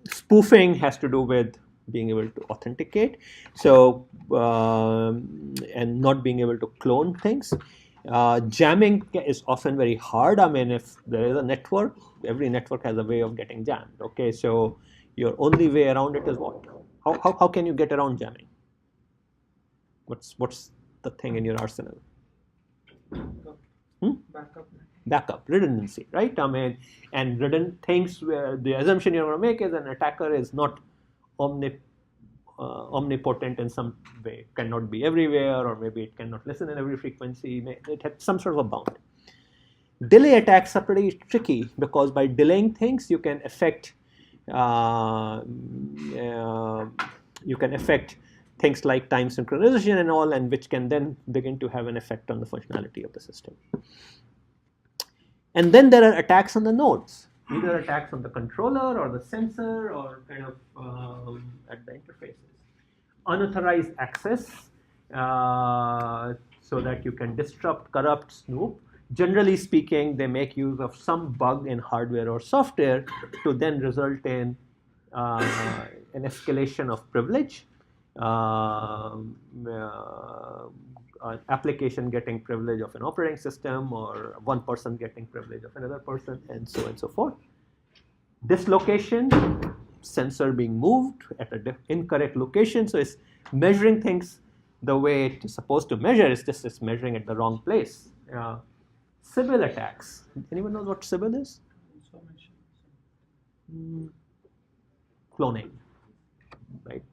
Spoofing has to do with being able to authenticate, so and not being able to clone things. Jamming is often very hard. I mean, if there is a network, every network has a way of getting jammed. Okay, so your only way around it is what? How can you get around jamming? What's the thing in your arsenal? Backup, redundancy, right? I mean, and redundant things where the assumption you're going to make is an attacker is not omnipotent in some way, cannot be everywhere, or maybe it cannot listen in every frequency. It has some sort of a bound. Delay attacks are pretty tricky because by delaying things, you can affect things like time synchronization and all, and which can then begin to have an effect on the functionality of the system. And then there are attacks on the nodes, either attacks on the controller or the sensor or kind of at the interfaces. Unauthorized access, so that you can disrupt, corrupt, snoop. Generally speaking, they make use of some bug in hardware or software to then result in an escalation of privilege, an application getting privilege of an operating system, or one person getting privilege of another person, and so on and so forth. Dislocation, sensor being moved at an incorrect location, so it's measuring things the way it is supposed to measure, it's measuring at the wrong place. Sybil attacks. Anyone knows what Sybil is? Cloning, right?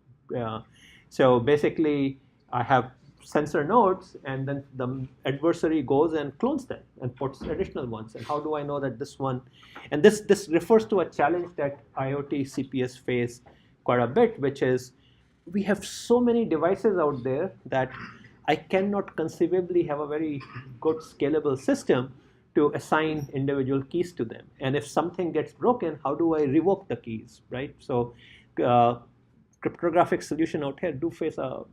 So basically, I have sensor nodes, and then the adversary goes and clones them and puts additional ones. And how do I know that this one? And this refers to a challenge that IoT CPS face quite a bit, which is we have so many devices out there that I cannot conceivably have a very good scalable system to assign individual keys to them. And if something gets broken, how do I revoke the keys, right? So cryptographic solution out here do face a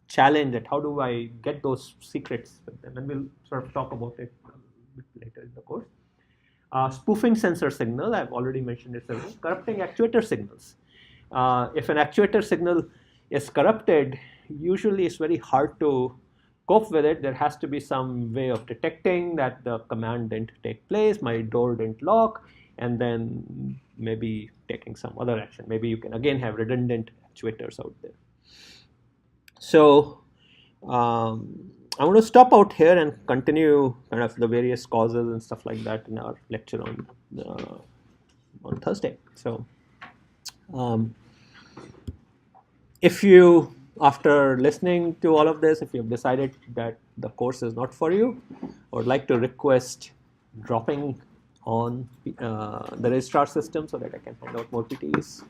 challenge at how do I get those secrets with them, and we'll sort of talk about it a bit later in the course. Spoofing sensor signal, I've already mentioned it several. Corrupting actuator signals. If an actuator signal is corrupted, usually it's very hard to cope with it. There has to be some way of detecting that the command didn't take place, my door didn't lock, and then maybe taking some other action. Maybe you can again have redundant actuators out there. So I want to stop out here and continue kind of the various causes and stuff like that in our lecture on Thursday. So if you, after listening to all of this, if you've decided that the course is not for you, or would like to request dropping on the registrar system so that I can hand out more PTEs.